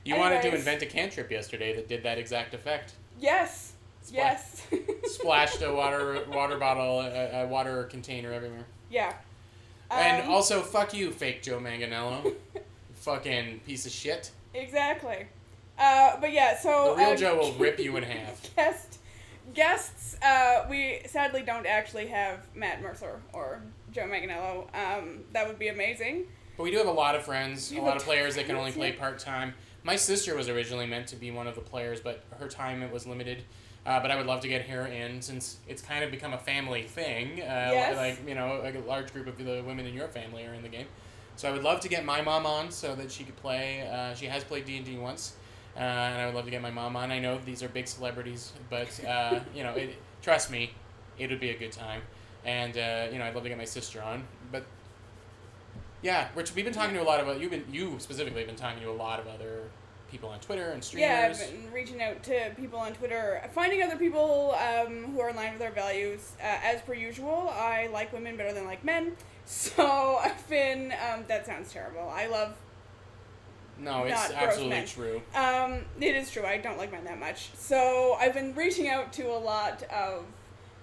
You wanted to Anyways. invent a cantrip yesterday that did that exact effect. Yes. Yes. Splashed a water bottle, a water container everywhere. Yeah. And also, fuck you, fake Joe Manganiello. Fucking piece of shit. Exactly. But yeah, so The real Joe will rip you in half. Guests, we sadly don't actually have Matt Mercer or Joe Manganiello. That would be amazing. But we do have a lot of friends, You a have lot of players that can only tons, play yeah. part-time. My sister was originally meant to be one of the players, but her time it was limited. But I would love to get her in since it's kind of become a family thing. Yes. Like, like a large group of the women in your family are in the game. So I would love to get my mom on so that she could play. She has played D&D once. And I would love to get my mom on. I know these are big celebrities, but, trust me, it would be a good time. And, I'd love to get my sister on. But, yeah, Rich, we've been talking to a lot of, you specifically have been talking to a lot of other people on Twitter and streamers. Yeah, I've been reaching out to people on Twitter, finding other people who are in line with our values. As per usual, I like women better than like men. So I've been, that sounds terrible. I love No, it's not gross absolutely men. true. It is true. I don't like men that much. So I've been reaching out to a lot of,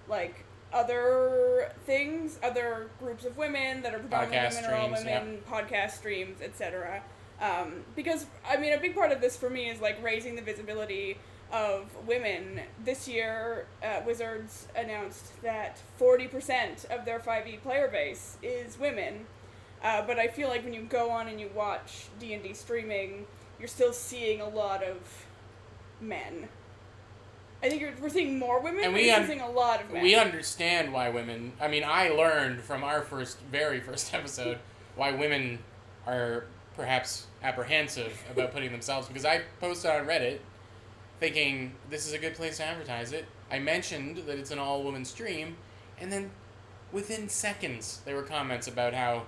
like, other things, other groups of women that are predominantly Podcast women or all streams, women, podcast streams, etc. Because, I mean, a big part of this for me is, like, raising the visibility of women. This year, Wizards announced that 40% of their 5e player base is women. But I feel like when you go on and you watch D&D streaming, you're still seeing a lot of men. I think we're seeing more women, And but you're still seeing a lot of men. We understand why women... I mean, I learned from our very first episode why women are perhaps apprehensive about putting themselves... Because I posted on Reddit thinking, this is a good place to advertise it. I mentioned that it's an all-woman stream, and then within seconds there were comments about how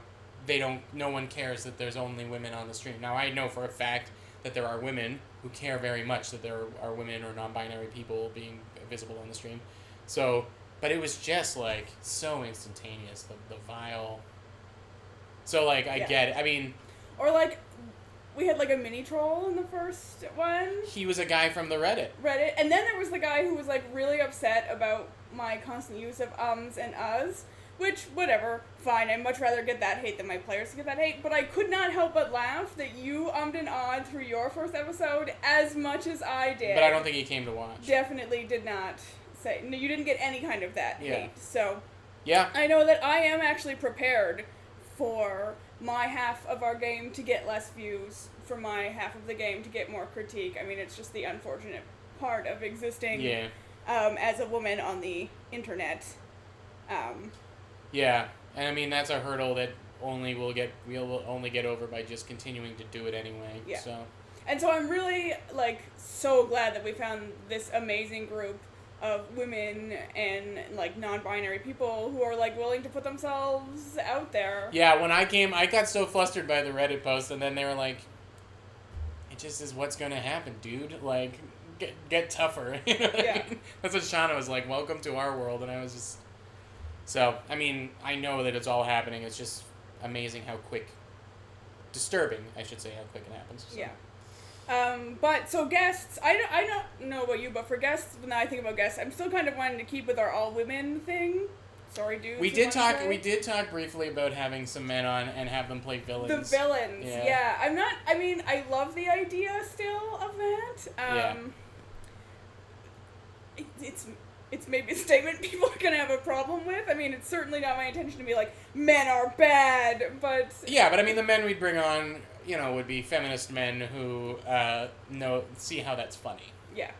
no one cares that there's only women on the stream. Now, I know for a fact that there are women who care very much that there are women or non-binary people being visible on the stream. So, but it was just, like, so instantaneous, the vile... So, like, I get it. I mean... Or, like, we had, like, a mini troll in the first one. He was a guy from the Reddit. And then there was the guy who was, like, really upset about my constant use of ums and uhs. Which, whatever, fine, I'd much rather get that hate than my players to get that hate, but I could not help but laugh that you ummed and ahhed through your first episode as much as I did. But I don't think he came to watch. Definitely did not say, no, you didn't get any kind of that hate, so... Yeah. I know that I am actually prepared for my half of our game to get less views, for my half of the game to get more critique. I mean, it's just the unfortunate part of existing... Yeah. as a woman on the internet. Yeah, and I mean that's a hurdle that we'll only get over by just continuing to do it anyway. Yeah. So. And so I'm really, like, so glad that we found this amazing group of women and, like, non-binary people who are, like, willing to put themselves out there. Yeah, when I came, I got so flustered by the Reddit post, and then they were like, it just is what's going to happen, dude. Like, get tougher. You know what Yeah. I mean? That's what Shauna was like, welcome to our world, and I was just... So, I mean, I know that it's all happening. It's just amazing how quick... Disturbing, I should say, how quick it happens. So. Yeah. But, so guests, I don't know about you, but for guests, when I think about guests, I'm still kind of wanting to keep with our all-women thing. Sorry, dudes. We did talk briefly about having some men on and have them play villains. The villains, yeah. I love the idea still of that. It's maybe a statement people are gonna have a problem with. I mean, it's certainly not my intention to be like, men are bad, but... Yeah, but I mean, the men we'd bring on, would be feminist men who see how that's funny. Yeah.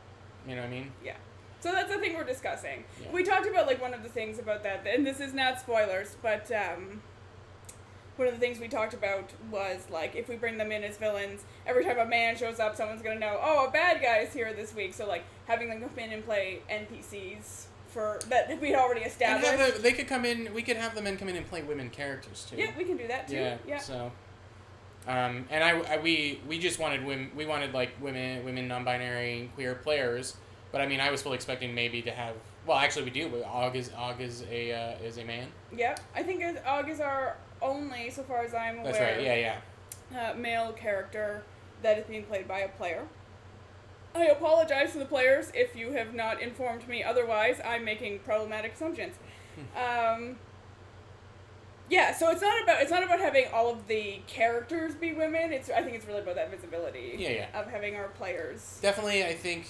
You know what I mean? Yeah. So that's the thing we're discussing. Yeah. We talked about, like, one of the things about that, and this is not spoilers, but one of the things we talked about was, like, if we bring them in as villains, every time a man shows up, someone's going to know, oh, a bad guy's here this week. So, like, having them come in and play NPCs that we'd already established. And they could come in, we could have the men come in and play women characters, too. Yeah, we can do that, too. Yeah. So, and we just wanted women, non-binary, queer players, but I mean, I was fully expecting maybe to have, well, actually we do, Og is a man. Yeah, I think Og is our only, so far as I'm aware. That's right, yeah. Male character that is being played by a player. I apologize to the players if you have not informed me otherwise. I'm making problematic assumptions. Yeah, so it's not about having all of the characters be women. I think it's really about that visibility of having our players. Definitely, I think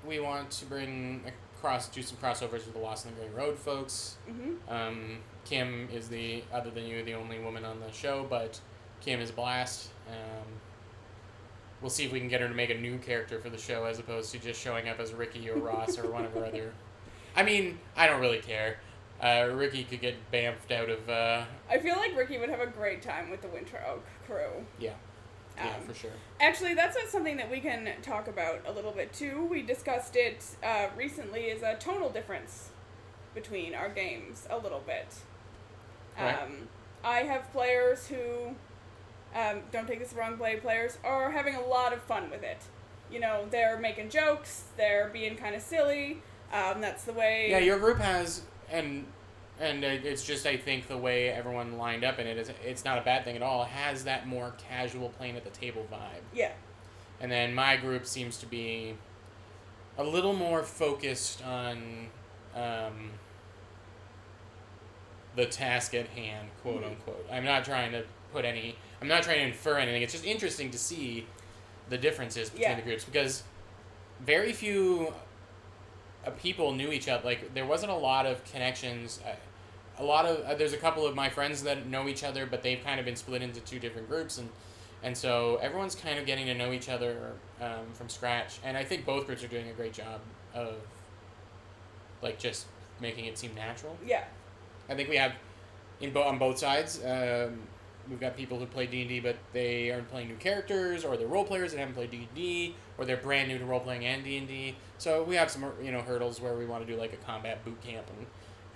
we want to do some crossovers with the Lost on the Grey Road folks. Mm-hmm. Kim is other than you, the only woman on the show, but Kim is a blast. We'll see if we can get her to make a new character for the show as opposed to just showing up as Ricky or Ross or one of her other... I mean, I don't really care. Ricky could get bamfed out of... I feel like Ricky would have a great time with the Winter Oak crew. Yeah. Yeah, for sure. Actually, that's something that we can talk about a little bit, too. We discussed it recently, is a tonal difference between our games a little bit. Right. I have players who, don't take this the wrong way, players are having a lot of fun with it. They're making jokes, they're being kind of silly, that's the way... Yeah, your group has, and it's just, I think, the way everyone lined up in it, it's not a bad thing at all, it has that more casual playing at the table vibe. Yeah. And then my group seems to be a little more focused on the task at hand, quote unquote. I'm not trying to infer anything. It's just interesting to see the differences between the groups because very few people knew each other. Like, there wasn't a lot of connections. There's a couple of my friends that know each other, but they've kind of been split into two different groups, and so everyone's kind of getting to know each other from scratch. And I think both groups are doing a great job of, like, just making it seem natural. Yeah. I think we have, on both sides, we've got people who play D&D, but they aren't playing new characters, or they're role players that haven't played D&D, or they're brand new to role playing and D&D. So we have some, hurdles where we want to do like a combat boot camp and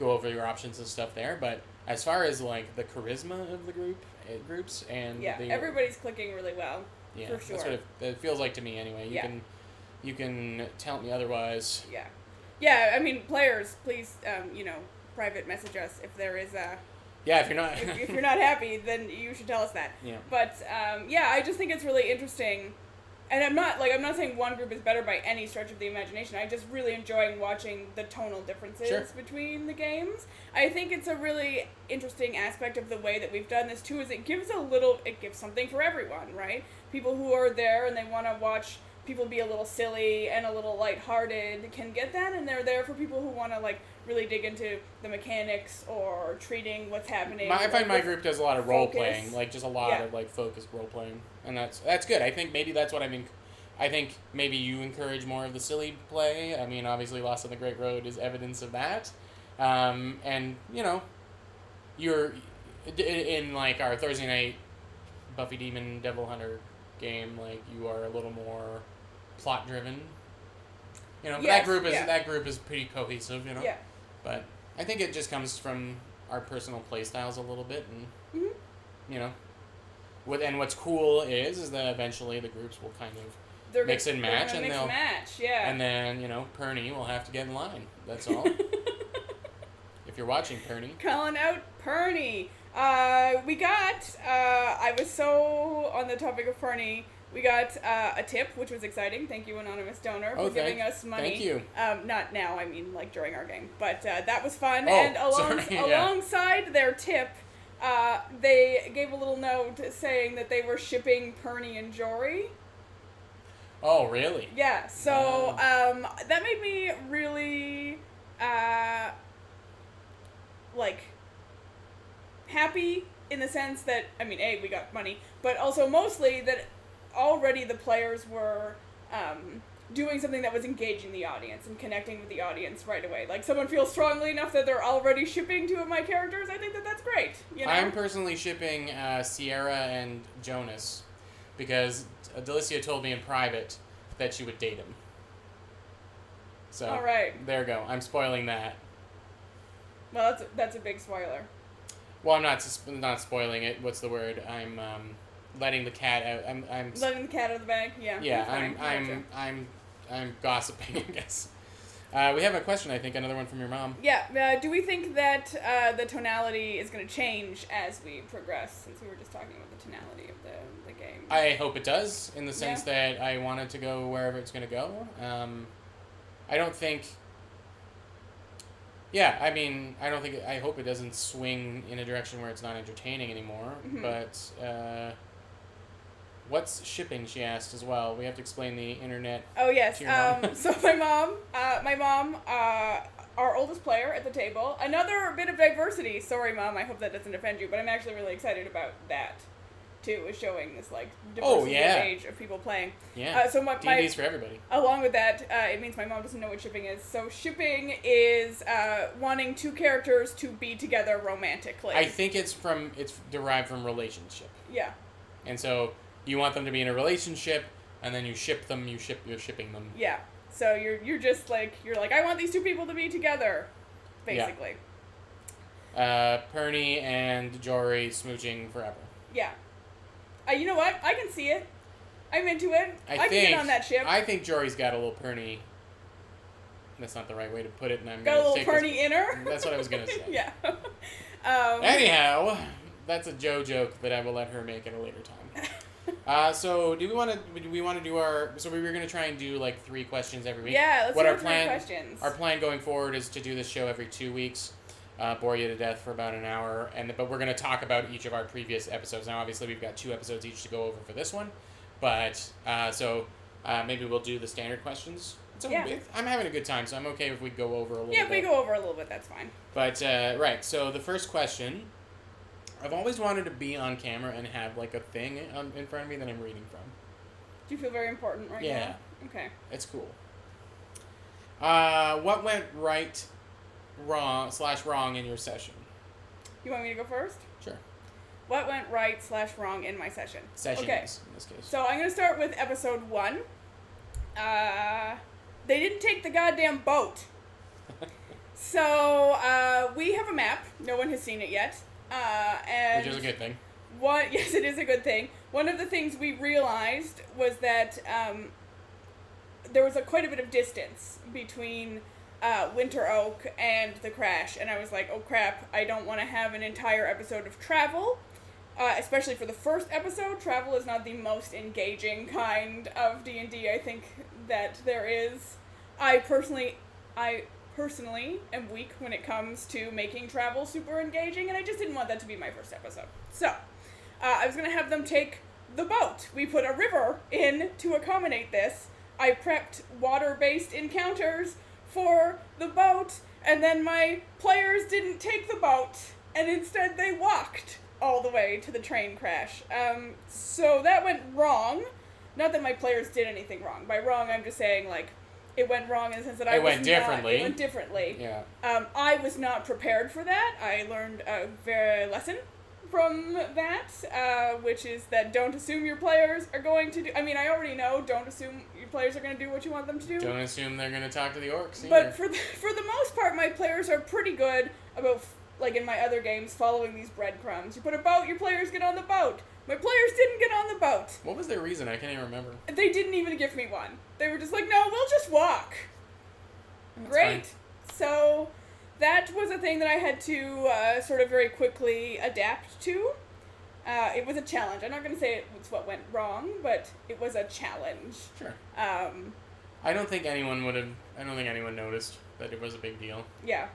go over your options and stuff there. But as far as like the charisma of the groups and everybody's clicking really well. Yeah, for sure. That's what it feels like to me anyway. You can tell me otherwise. Yeah. Yeah, I mean, players, please, private message us if there is a... Yeah, if you're not... if you're not happy, then you should tell us that. Yeah. But, I just think it's really interesting. And I'm not saying one group is better by any stretch of the imagination. I just really enjoy watching the tonal differences between the games. I think it's a really interesting aspect of the way that we've done this, too, is it gives something for everyone, right? People who are there and they want to watch people be a little silly and a little lighthearted can get that, and they're there for people who want to, like, really dig into the mechanics or treating what's happening. I find my group does a lot of role playing, like just a lot of like focused role playing, and that's good. I think maybe that's what I think maybe you encourage more of the silly play. I mean, obviously, Lost on the Great Road is evidence of that. And, you know, you're in, like, our Thursday night Buffy Demon Devil Hunter game, like, you are a little more plot-driven. You know, but Yes, that group is pretty cohesive, you know? Yeah. But I think it just comes from our personal play styles a little bit, and, you know, what's cool is that eventually the groups will kind of mix and match, and they'll yeah. and then, you know, Perny will have to get in line. That's all. If you're watching, Perny. Calling out Perny. We got, I was so on the topic of Perny, we got a tip, which was exciting. Thank you, Anonymous Donor, for giving us money. Thank you. Not now, I mean, like, during our game. But that was fun. Oh, and sorry, alongside their tip, they gave a little note saying that they were shipping Perny and Jory. Oh, really? Yeah, so that made me really, like, happy in the sense that, I mean, A, we got money, but also mostly that already the players were doing something that was engaging the audience and connecting with the audience right away. Like, someone feels strongly enough that they're already shipping two of my characters. I think that that's great. You know? I'm personally shipping Sierra and Jonas because Delicia told me in private that she would date him. So, all right. There you go. I'm spoiling that. Well, that's a big spoiler. Well, I'm not spoiling it. What's the word? I'm letting the cat out. I'm letting the cat out of the bag. Yeah. Yeah. I'm gossiping, I guess. We have a question. I think another one from your mom. Yeah. Do we think that the tonality is going to change as we progress? Since we were just talking about the tonality of the game. I hope it does, in the sense that I want it to go wherever it's going to go. I don't think. Yeah, I mean, I hope it doesn't swing in a direction where it's not entertaining anymore. Mm-hmm. But what's shipping? She asked as well. We have to explain the internet. Oh yes. To your mom. So my mom, our oldest player at the table. Another bit of diversity. Sorry, Mom. I hope that doesn't offend you, but I'm actually really excited about that. Too, is showing this, like, diversity of age of people playing. Yeah. So D&D's for everybody. Along with that, it means my mom doesn't know what shipping is. So shipping is wanting two characters to be together romantically. I think it's derived from relationship. Yeah. And so you want them to be in a relationship, and then you ship them. You're shipping them. Yeah. So you're just like I want these two people to be together, basically. Yeah. Perny and Jory smooching forever. Yeah. You know what? I can see it. I'm into it. I can get on that ship. I think Jory's got a little Perny. That's not the right way to put it, and I'm got a little Perny inner. That's what I was gonna say. Yeah. Anyhow, that's a Joe joke that I will let her make at a later time. So do we want to do our? So we were gonna try and do like 3 questions every week. Yeah, let's do 3 questions. Our plan going forward is to do this show every 2 weeks. Bore you to death for about an hour, but we're going to talk about each of our previous episodes. Now, obviously, we've got 2 episodes each to go over for this one, but so maybe we'll do the standard questions. I'm having a good time, so I'm okay if we go over a little bit. Yeah, if we go over a little bit, that's fine. But, right, so the first question, I've always wanted to be on camera and have, like, a thing in front of me that I'm reading from. Do you feel very important right now? Yeah. Okay. It's cool. What went right... wrong in your session? You want me to go first? Sure. What went right / wrong in my session? Sessions, okay. In this case. So I'm going to start with episode 1. They didn't take the goddamn boat. So we have a map. No one has seen it yet. And which is a good thing. Yes, it is a good thing. One of the things we realized was that there was quite a bit of distance between Winter Oak and the crash, and I was like, oh crap, I don't want to have an entire episode of travel, especially for the first episode. Travel is not the most engaging kind of D&D I think that there is. I personally am weak when it comes to making travel super engaging, and I just didn't want that to be my first episode. So, I was going to have them take the boat. We put a river in to accommodate this. I prepped water-based encounters for the boat, and then my players didn't take the boat, and instead they walked all the way to the train crash. So that went wrong. not that my players did anything wrong. By wrong, I'm just saying, like, it went wrong in the sense that It went differently. It went differently. Yeah. I was not prepared for that. I learned a very lesson from that, which is that don't assume your players are going to do... I mean, I already know, don't assume your players are going to do what you want them to do. Don't assume they're going to talk to the orcs either. But for the most part, my players are pretty good about, like in my other games, following these breadcrumbs. You put a boat, your players get on the boat. My players didn't get on the boat. What was their reason? I can't even remember. They didn't even give me one. They were just like, no, we'll just walk. That's Great. fine. So that was a thing that I had to sort of very quickly adapt to. It was a challenge. I'm not going to say it's what went wrong, but it was a challenge. Sure. I don't think anyone noticed that it was a big deal. Yeah.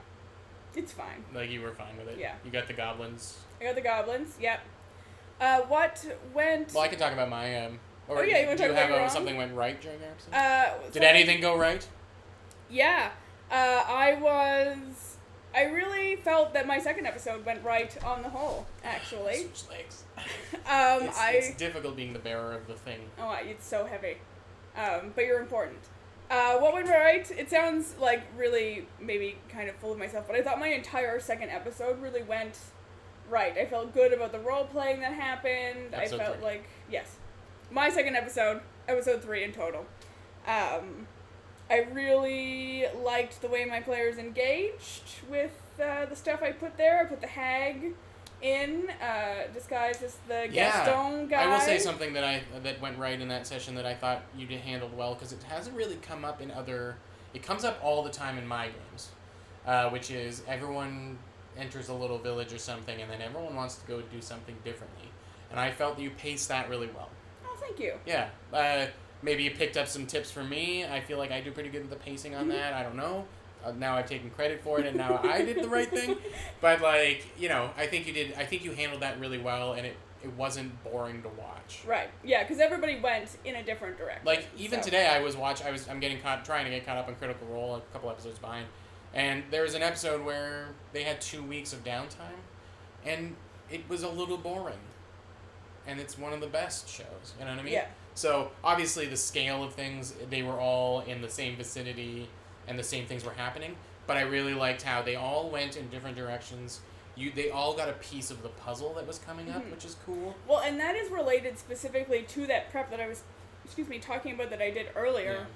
It's fine. Like, you were fine with it. Yeah. You got the goblins. I got the goblins, yep. What went... Well, I can talk about my, or Oh, yeah, you wanna talk about your own? something went right during your episode? Did so- anything go right? Yeah. I really felt that my second episode went right on the whole, actually. Switch legs. Um, It's difficult being the bearer of the thing. Oh, it's so heavy. But you're important. What went right? It sounds like really maybe kind of full of myself, but I thought my entire second episode really went right. I felt good about the role playing that happened. Episode I felt 3. like, yes. My second episode 3 in total. I really liked the way my players engaged with the stuff I put there. I put the hag in, disguised as the Gaston guy. I will say something that went right in that session that I thought you handled well, because it hasn't really come up in other... It comes up all the time in my games, which is everyone enters a little village or something, and then everyone wants to go do something differently. And I felt that you paced that really well. Oh, thank you. Yeah. Maybe you picked up some tips from me. I feel like I do pretty good with the pacing on that. I don't know. Now I've taken credit for it, and now I did the right thing. But, like, you know, I think you handled that really well, and it wasn't boring to watch. Right. Yeah, because everybody went in a different direction. Like, even today, I'm trying to get caught up on Critical Role, a couple episodes behind, and there was an episode where they had 2 weeks of downtime, and it was a little boring. And it's one of the best shows, you know what I mean? Yeah. So, obviously, the scale of things, they were all in the same vicinity, and the same things were happening, but I really liked how they all went in different directions. They all got a piece of the puzzle that was coming up, which is cool. Well, and that is related specifically to that prep that I was, talking about that I did earlier.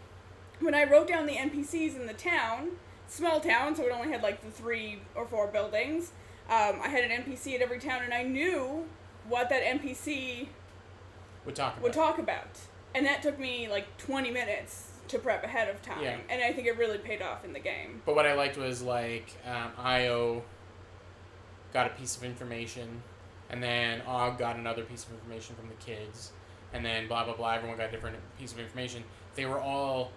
Yeah. When I wrote down the NPCs in the town, small town, so it only had like the 3 or 4 buildings, I had an NPC at every town, and I knew what that NPC would talk about. And that took me like 20 minutes to prep ahead of time. Yeah. And I think it really paid off in the game. But what I liked was, like, Io got a piece of information, and then Og got another piece of information from the kids, and then blah, blah, blah, everyone got a different piece of information. They were all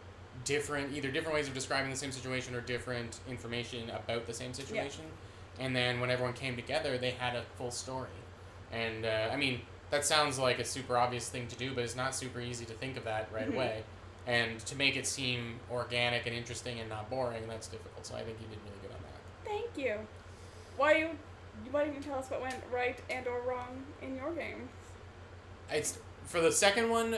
either different ways of describing the same situation or different information about the same situation. Yeah. And then when everyone came together, they had a full story. And, I mean, that sounds like a super obvious thing to do, but it's not super easy to think of that right away. And to make it seem organic and interesting and not boring, that's difficult. So I think you did really good on that. Thank you. Why didn't you tell us what went right and or wrong in your game? For the second one,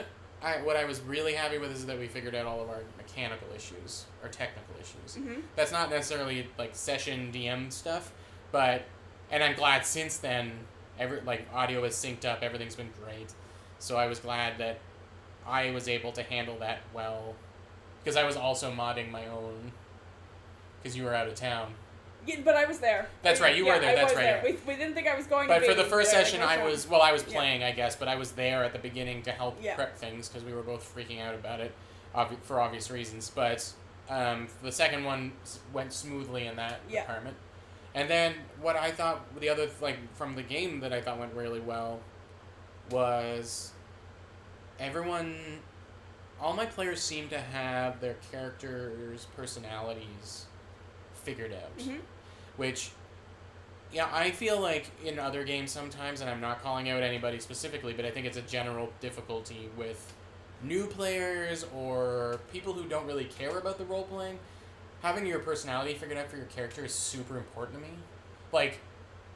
what I was really happy with is that we figured out all of our mechanical issues, or technical issues. Mm-hmm. That's not necessarily like session DM stuff, and I'm glad since then, audio is synced up, everything's been great. So I was glad that I was able to handle that well, because I was also modding my own, because you were out of town. Yeah, but I was there. That's right, you were there, that's right. There. We didn't think I was going but to be for the first there session, I was playing, I guess, but I was there at the beginning to help prep things, because we were both freaking out about it, for obvious reasons. But the second one went smoothly in that department. And then what I thought, the other, from the game that I thought went really well, was all my players seem to have their characters' personalities figured out. Mm-hmm. Which, I feel like in other games sometimes, and I'm not calling out anybody specifically, but I think it's a general difficulty with new players or people who don't really care about the role-playing. Having your personality figured out for your character is super important to me. Like,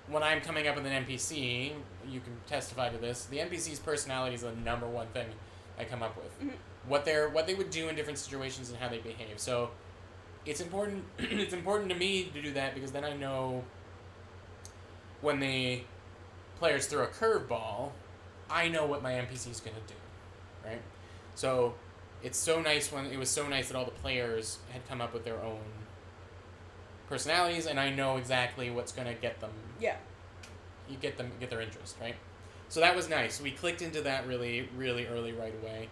when I'm coming up with an NPC, you can testify to this, the NPC's personality is the number one thing. I come up with. Mhm. What they would do in different situations and how they behave. So it's important it's important to me to do that because then I know when the players throw a curveball, I know what my NPC is going to do, right? So it was so nice that all the players had come up with their own personalities, and I know exactly what's going to get them. Yeah. You get their interest, right? So that was nice. We clicked into that really, really early right away.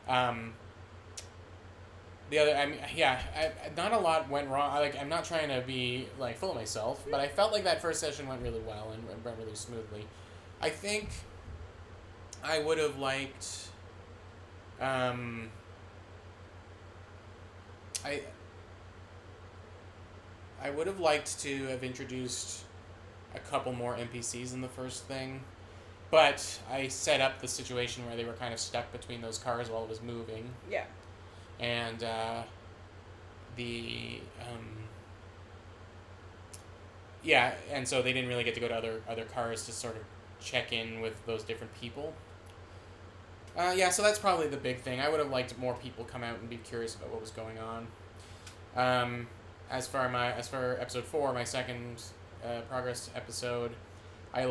Not a lot went wrong. I'm not trying to be full of myself, but I felt like that first session went really well and went really smoothly. I think I would have liked. I would have liked to have introduced a couple more NPCs in the first thing, but I set up the situation where they were kind of stuck between those cars while it was moving. Yeah. And and so they didn't really get to go to other cars to sort of check in with those different people. So that's probably the big thing. I would have liked more people come out and be curious about what was going on. As for episode 4, my second progress episode, I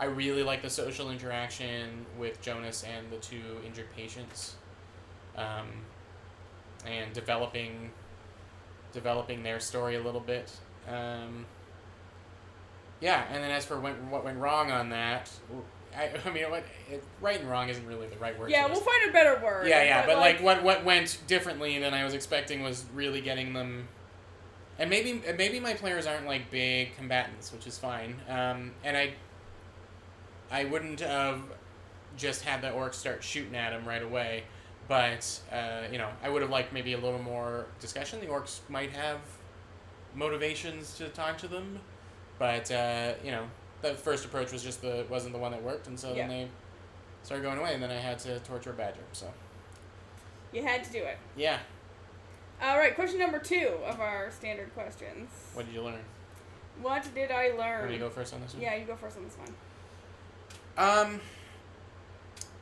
really liked the social interaction with Jonas and the 2 injured patients, and developing their story a little bit. And then as for what went wrong on that, right and wrong isn't really the right word. Yeah, we'll find a better word. But what went differently than I was expecting was really getting them. And maybe my players aren't big combatants, which is fine. And I wouldn't have just had the orcs start shooting at him right away, but I would have liked maybe a little more discussion. The orcs might have motivations to talk to them, but the first approach wasn't the one that worked, and so then they started going away, and then I had to torture a badger. So you had to do it. Yeah. All right, question number 2 of our standard questions. What did you learn? What did I learn? Want me to go first on this one? Yeah, you go first on this one.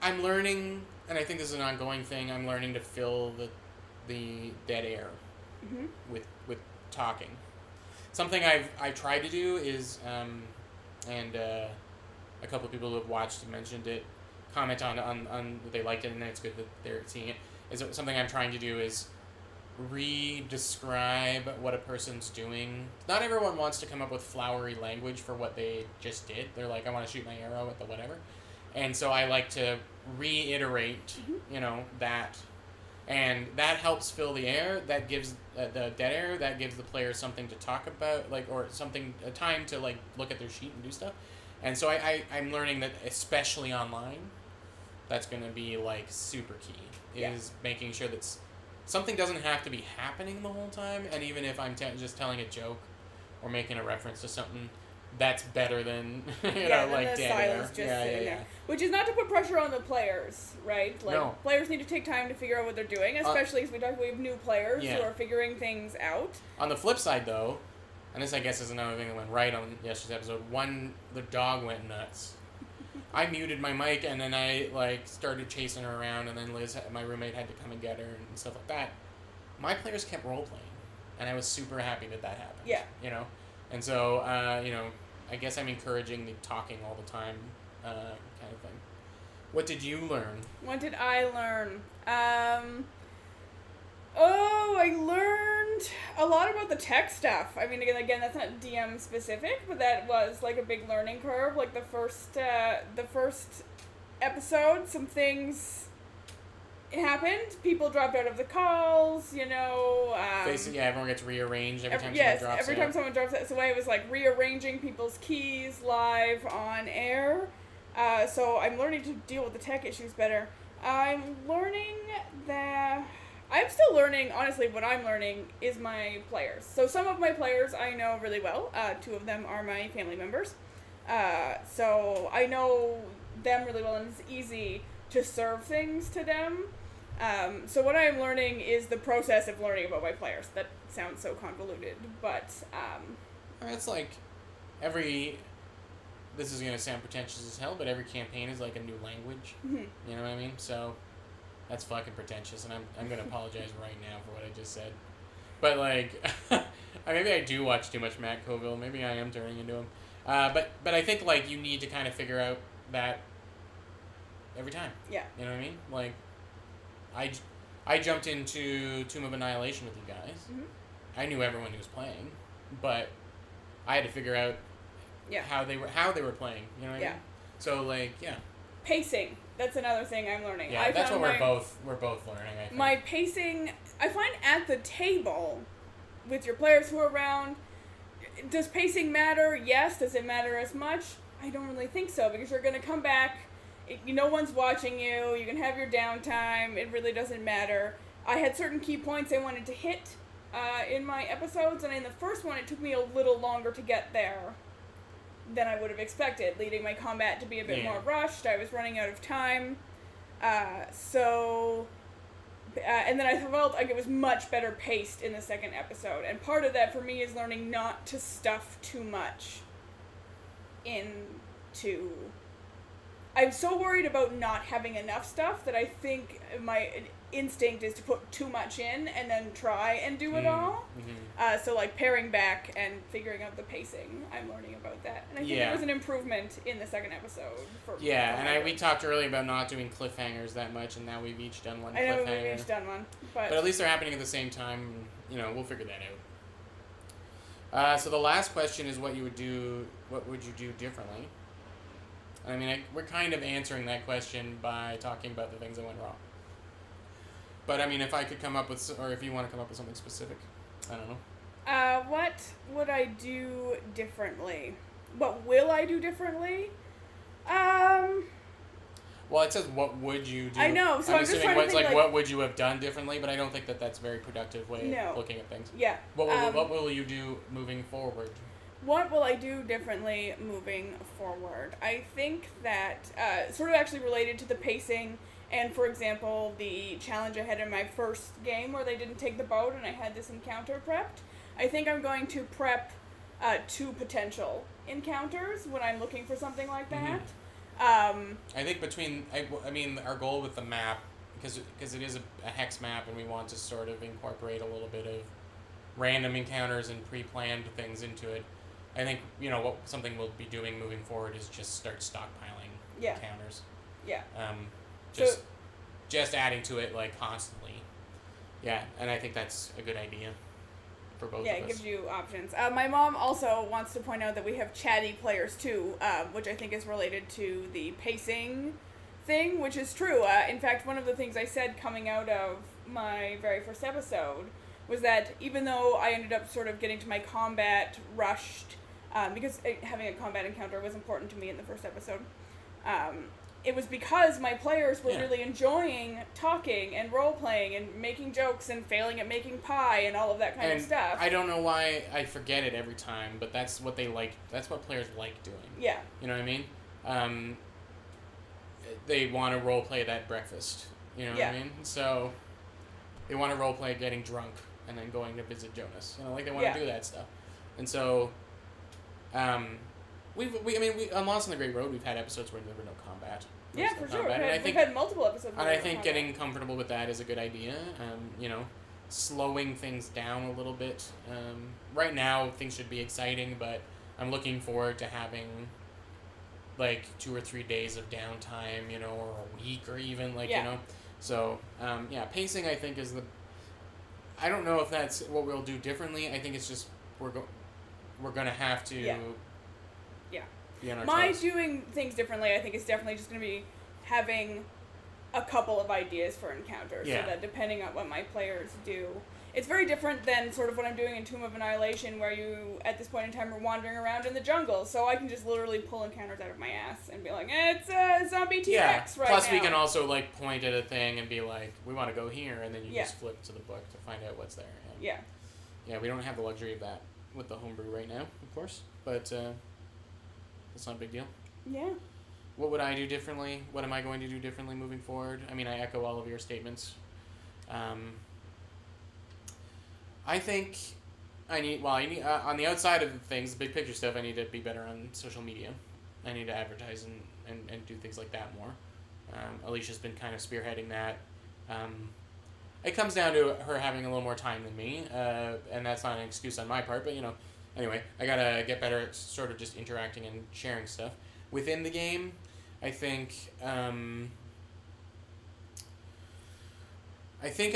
I'm learning, and I think this is an ongoing thing. I'm learning to fill the dead air with talking. Something I've tried to do is, and a couple of people who have watched and mentioned it comment on that they liked it, and it's good that they're seeing it. Is something I'm trying to do is re-describe what a person's doing. Not everyone wants to come up with flowery language for what they just did. They're like, I want to shoot my arrow at the whatever. And so I like to reiterate, that. And that helps fill the air. That gives the dead air. That gives the player something to talk about, or a time to look at their sheet and do stuff. And so I'm learning that, especially online, that's going to be super key. Is making sure that something doesn't have to be happening the whole time, and even if I'm just telling a joke or making a reference to something, that's better than dead air. There. Which is not to put pressure on the players, right? No. Players need to take time to figure out what they're doing, especially as we have new players who are figuring things out. On the flip side, though, and this I guess is another thing that went right on yesterday's episode, the dog went nuts. I muted my mic, and then I started chasing her around, and then Liz, my roommate, had to come and get her and stuff like that. My players kept role playing, and I was super happy that happened. Yeah. And so I guess I'm encouraging the talking all the time, kind of thing. What did you learn? What did I learn? I learned a lot about the tech stuff. I mean, again, that's not DM specific, but that was a big learning curve. The first episode, some things happened. People dropped out of the calls, Basically, everyone gets rearranged every time someone drops out. Every time someone drops out. So it was rearranging people's keys live on air. So I'm learning to deal with the tech issues better. I'm still learning, honestly, what I'm learning is my players. So some of my players I know really well. 2 of them are my family members. So I know them really well, and it's easy to serve things to them. So what I'm learning is the process of learning about my players. That sounds so convoluted, but... It's every this is gonna sound pretentious as hell, but every campaign is like a new language. Mhm. You know what I mean? So that's fucking pretentious, and I'm gonna apologize right now for what I just said. But like, maybe I do watch too much Matt Colville. Maybe I am turning into him. But I think like you need to kind of figure out that every time. Yeah. You know what I mean? Like, I jumped into Tomb of Annihilation with you guys. Mhm. I knew everyone who was playing, but I had to figure out Yeah. how they were playing. You know what I Yeah. mean? So like, yeah. Pacing. That's another thing I'm learning. Yeah, I that's what found we're both learning, I think. my pacing, I find at the table with your players who are around, does pacing matter? Yes. Does it matter as much? I don't really think so, because you're going to come back, no one's watching you, you can have your downtime, it really doesn't matter. I had certain key points I wanted to hit in my episodes, and in the first one it took me a little longer to get there than I would have expected, leading my combat to be a bit more rushed. I was running out of time. And then I felt like it was much better paced in the second episode. And part of that for me is learning not to stuff too much into... I'm so worried about not having enough stuff that I think my instinct is to put too much in and then try and do it all. Mm-hmm. So like paring back and figuring out the pacing, I'm learning about that. And I think it was an improvement in the second episode. We talked earlier about not doing cliffhangers that much, and now we've each done one cliffhanger. I know we've each done one. But at least they're happening at the same time. You know, we'll figure that out. So the last question is what would you do differently? I mean, we're kind of answering that question by talking about the things that went wrong. But, I mean, if I could come up with, or if you want to come up with something specific, I don't know. What would I do differently? What will I do differently? Well, it says, what would you do? I know, so I'm just trying to think, like, what would you have done differently? But I don't think that's a very productive way of looking at things. Yeah. What will you do moving forward? What will I do differently moving forward? I think that, sort of actually related to the pacing, and for example, the challenge I had in my first game where they didn't take the boat and I had this encounter prepped, I think I'm going to prep 2 potential encounters when I'm looking for something like that. Mm-hmm. I think I mean, our goal with the map, because it is a hex map and we want to sort of incorporate a little bit of random encounters and pre-planned things into it. I think, what something we'll be doing moving forward is just start stockpiling encounters. Yeah. Just adding to it, like, constantly. Yeah, and I think that's a good idea for both of us. Yeah, it gives you options. My mom also wants to point out that we have chatty players, too, which I think is related to the pacing thing, which is true. In fact, one of the things I said coming out of my very first episode was that even though I ended up sort of getting to my combat rushed, because having a combat encounter was important to me in the first episode, it was because my players were really enjoying talking and role-playing and making jokes and failing at making pie and all of that kind of stuff. I don't know why I forget it every time, but that's what they like. That's what players like doing. Yeah. You know what I mean? They want to role-play that breakfast. You know what I mean? So they want to role-play getting drunk and then going to visit Jonas. They want to do that stuff. And so, on Lost on the Great Road, we've had episodes where there were no combat. Yeah, for sure. We've had multiple episodes. And I think getting comfortable with that is a good idea. Slowing things down a little bit. Right now, things should be exciting, but I'm looking forward to having, like, 2 or 3 days of downtime, or a week, or even, So, pacing, I think, is I don't know if that's what we'll do differently. I think it's just we're going to have to... Yeah. Doing things differently, I think, is definitely just going to be having a couple of ideas for encounters. So that depending on what my players do... It's very different than sort of what I'm doing in Tomb of Annihilation, where you, at this point in time, are wandering around in the jungle. So I can just literally pull encounters out of my ass and be like, it's a zombie T-Rex right now. Plus we can also, like, point at a thing and be like, we want to go here, and then you just flip to the book to find out what's there. And yeah, we don't have the luxury of that with the homebrew right now, of course. But that's not a big deal. Yeah. What would I do differently? What am I going to do differently moving forward? I mean, I echo all of your statements. I think I need on the outside of things, the big picture stuff, I need to be better on social media. I need to advertise and do things like that more. Alicia's been kind of spearheading that. It comes down to her having a little more time than me, and that's not an excuse on my part, but anyway, I gotta get better at sort of just interacting and sharing stuff. Within the game, I think I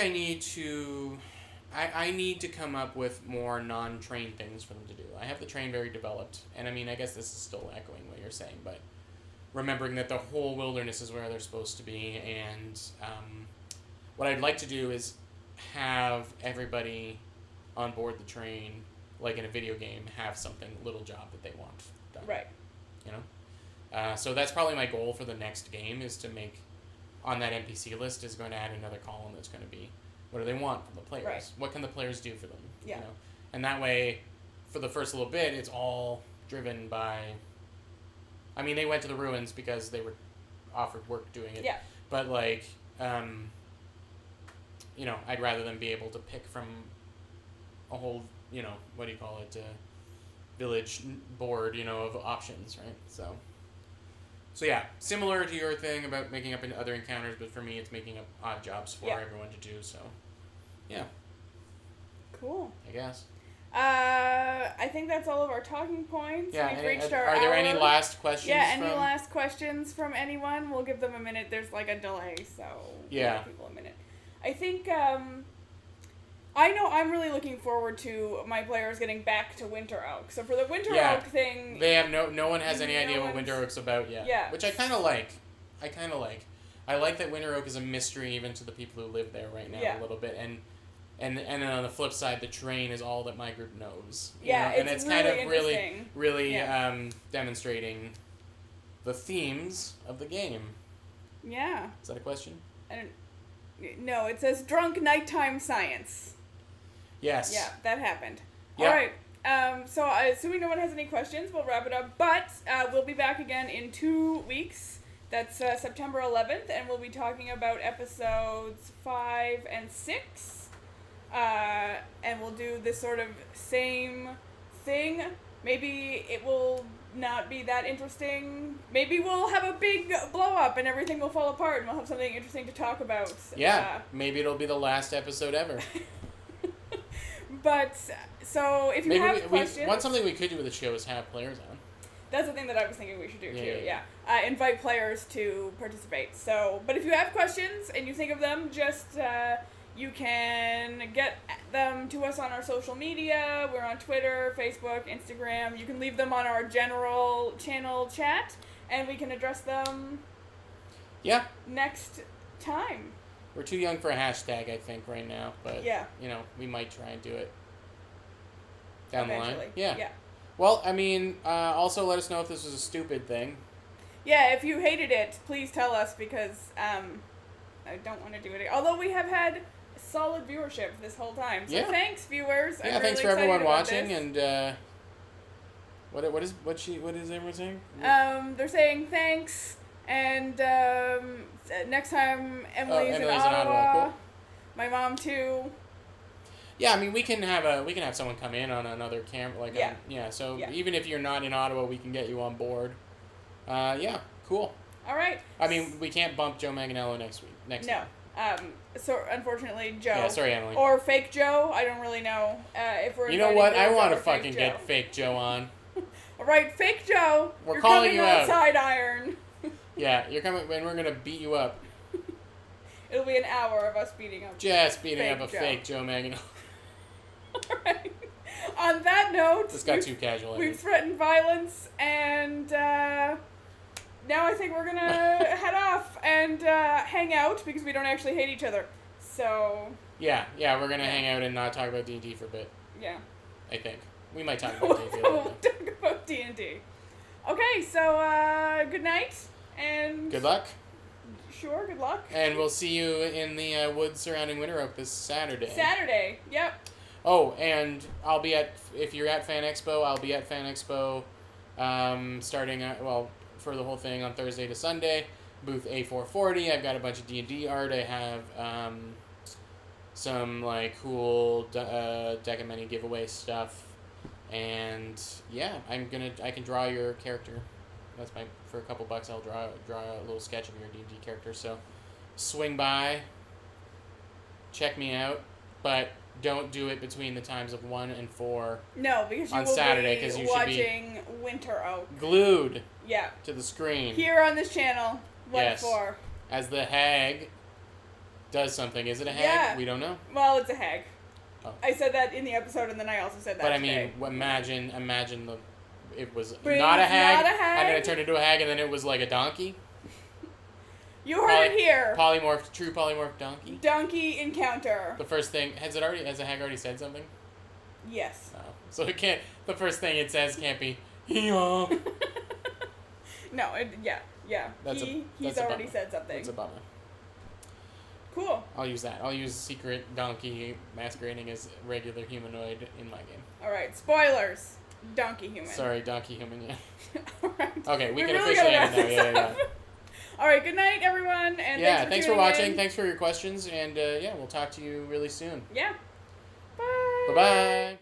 need to I need to come up with more non-train things for them to do. I have the train very developed, and I guess this is still echoing what you're saying, but remembering that the whole wilderness is where they're supposed to be, and what I'd like to do is have everybody on board the train, like in a video game, have something, little job that they want done. Right. So that's probably my goal for the next game, is to make, on that NPC list, is going to add another column that's going to be, what do they want from the players? Right. What can the players do for them? Yeah. And that way, for the first little bit, it's all driven by... they went to the ruins because they were offered work doing it. Yeah. But, I'd rather them be able to pick from a whole, what do you call it, village board, of options, right? So yeah, similar to your thing about making up other encounters, but for me, it's making up odd jobs for everyone to do. So, yeah. Cool. I guess. I think that's all of our talking points. Yeah. We've reached our Are there hour. any last questions? Yeah. Any last questions from anyone? We'll give them a minute. There's a delay, so yeah. We'll give people a minute. I think. I know I'm really looking forward to my players getting back to Winter Oak. So for the Winter Oak thing... They have no one has any idea what Winter Oak's about yet. Yeah. Which I kind of like. I like that Winter Oak is a mystery even to the people who live there right now a little bit. And then on the flip side, the train is all that my group knows. And it's really kind of really demonstrating the themes of the game. Yeah. Is that a question? No, it says drunk nighttime science. Yes. Yeah, that happened. Yeah. All right. So assuming no one has any questions, we'll wrap it up. But we'll be back again in 2 weeks. That's September 11th, and we'll be talking about episodes 5 and 6. And we'll do this sort of same thing. Maybe it will not be that interesting. Maybe we'll have a big blow up and everything will fall apart and we'll have something interesting to talk about. Yeah, maybe it'll be the last episode ever. But, so, if you have questions... Something we could do with the show is have players on. That's the thing that I was thinking we should do, too, yeah. Invite players to participate. So, but if you have questions and you think of them, just, you can get them to us on our social media. We're on Twitter, Facebook, Instagram. You can leave them on our general channel chat, and we can address them next time. We're too young for a hashtag, I think, right now. But, we might try and do it down the line. Yeah. Well, also let us know if this was a stupid thing. Yeah, if you hated it, please tell us, because I don't want to do it. Although we have had solid viewership this whole time. So thanks, viewers. Yeah, thanks for everyone watching. And what is everyone saying? They're saying thanks. And next time Emily's in Ottawa. Cool. My mom too. Yeah, we can have someone come in on another camera, even if you're not in Ottawa, we can get you on board. Cool. All right. We can't bump Joe Manganiello next time. So unfortunately, Joe. Yeah, sorry, Emily. Or fake Joe. I don't really know if we're. You know what? I want to fucking get fake Joe on. All right, fake Joe. We're calling you out. Side iron. Yeah, you're coming, and we're gonna beat you up. It'll be an hour of us beating up. Just beating up a fake Joe Manganiello. All right. On that note, this got too casual. We've threatened violence, and now I think we're gonna head off and hang out because we don't actually hate each other. So. Yeah, we're gonna hang out and not talk about D&D for a bit. Yeah. I think we might talk about D&D. We'll talk about D&D. Okay, so good night and. Good luck. Sure, good luck. And we'll see you in the woods surrounding Winter Oak this Saturday. Yep. Oh, and I'll be if you're at Fan Expo, I'll be at Fan Expo starting for the whole thing on Thursday to Sunday. Booth A440. I've got a bunch of D&D art. I have some cool Deck of Many giveaway stuff. And yeah, I can draw your character. for a couple bucks I'll draw a little sketch of your D&D character. So swing by, check me out, but don't do it between the times of 1 and 4. No, because you on will Saturday, be 'cause you should be watching Winter Oak. Glued Yeah. to the screen. Here on this channel, 1 Yes. and 4. As the hag does something. Is it a hag? Yeah. We don't know. Well, it's a hag. Oh. I said that in the episode, and then I also said that But I today. mean, imagine it was But not a it's hag, not a hag. and then it turned into a hag, and then it was like a donkey. You heard it here. True polymorph donkey. Donkey encounter. The first thing has a hag already said something? Yes. No. So it can't. The first thing it says can't be. Hee-haw. No, yeah. That's He's a already bummer. said something. It's a bummer. Cool. I'll use that. I'll use secret donkey masquerading as regular humanoid in my game. Alright, spoilers. Donkey human. Sorry, donkey human. Yeah. Alright. Okay, we can really officially gotta end it now. wrap Yeah. this up. Alright, good night, everyone. And Thanks for tuning watching. in. Thanks for your questions, and we'll talk to you really soon. Yeah. Bye. Bye bye.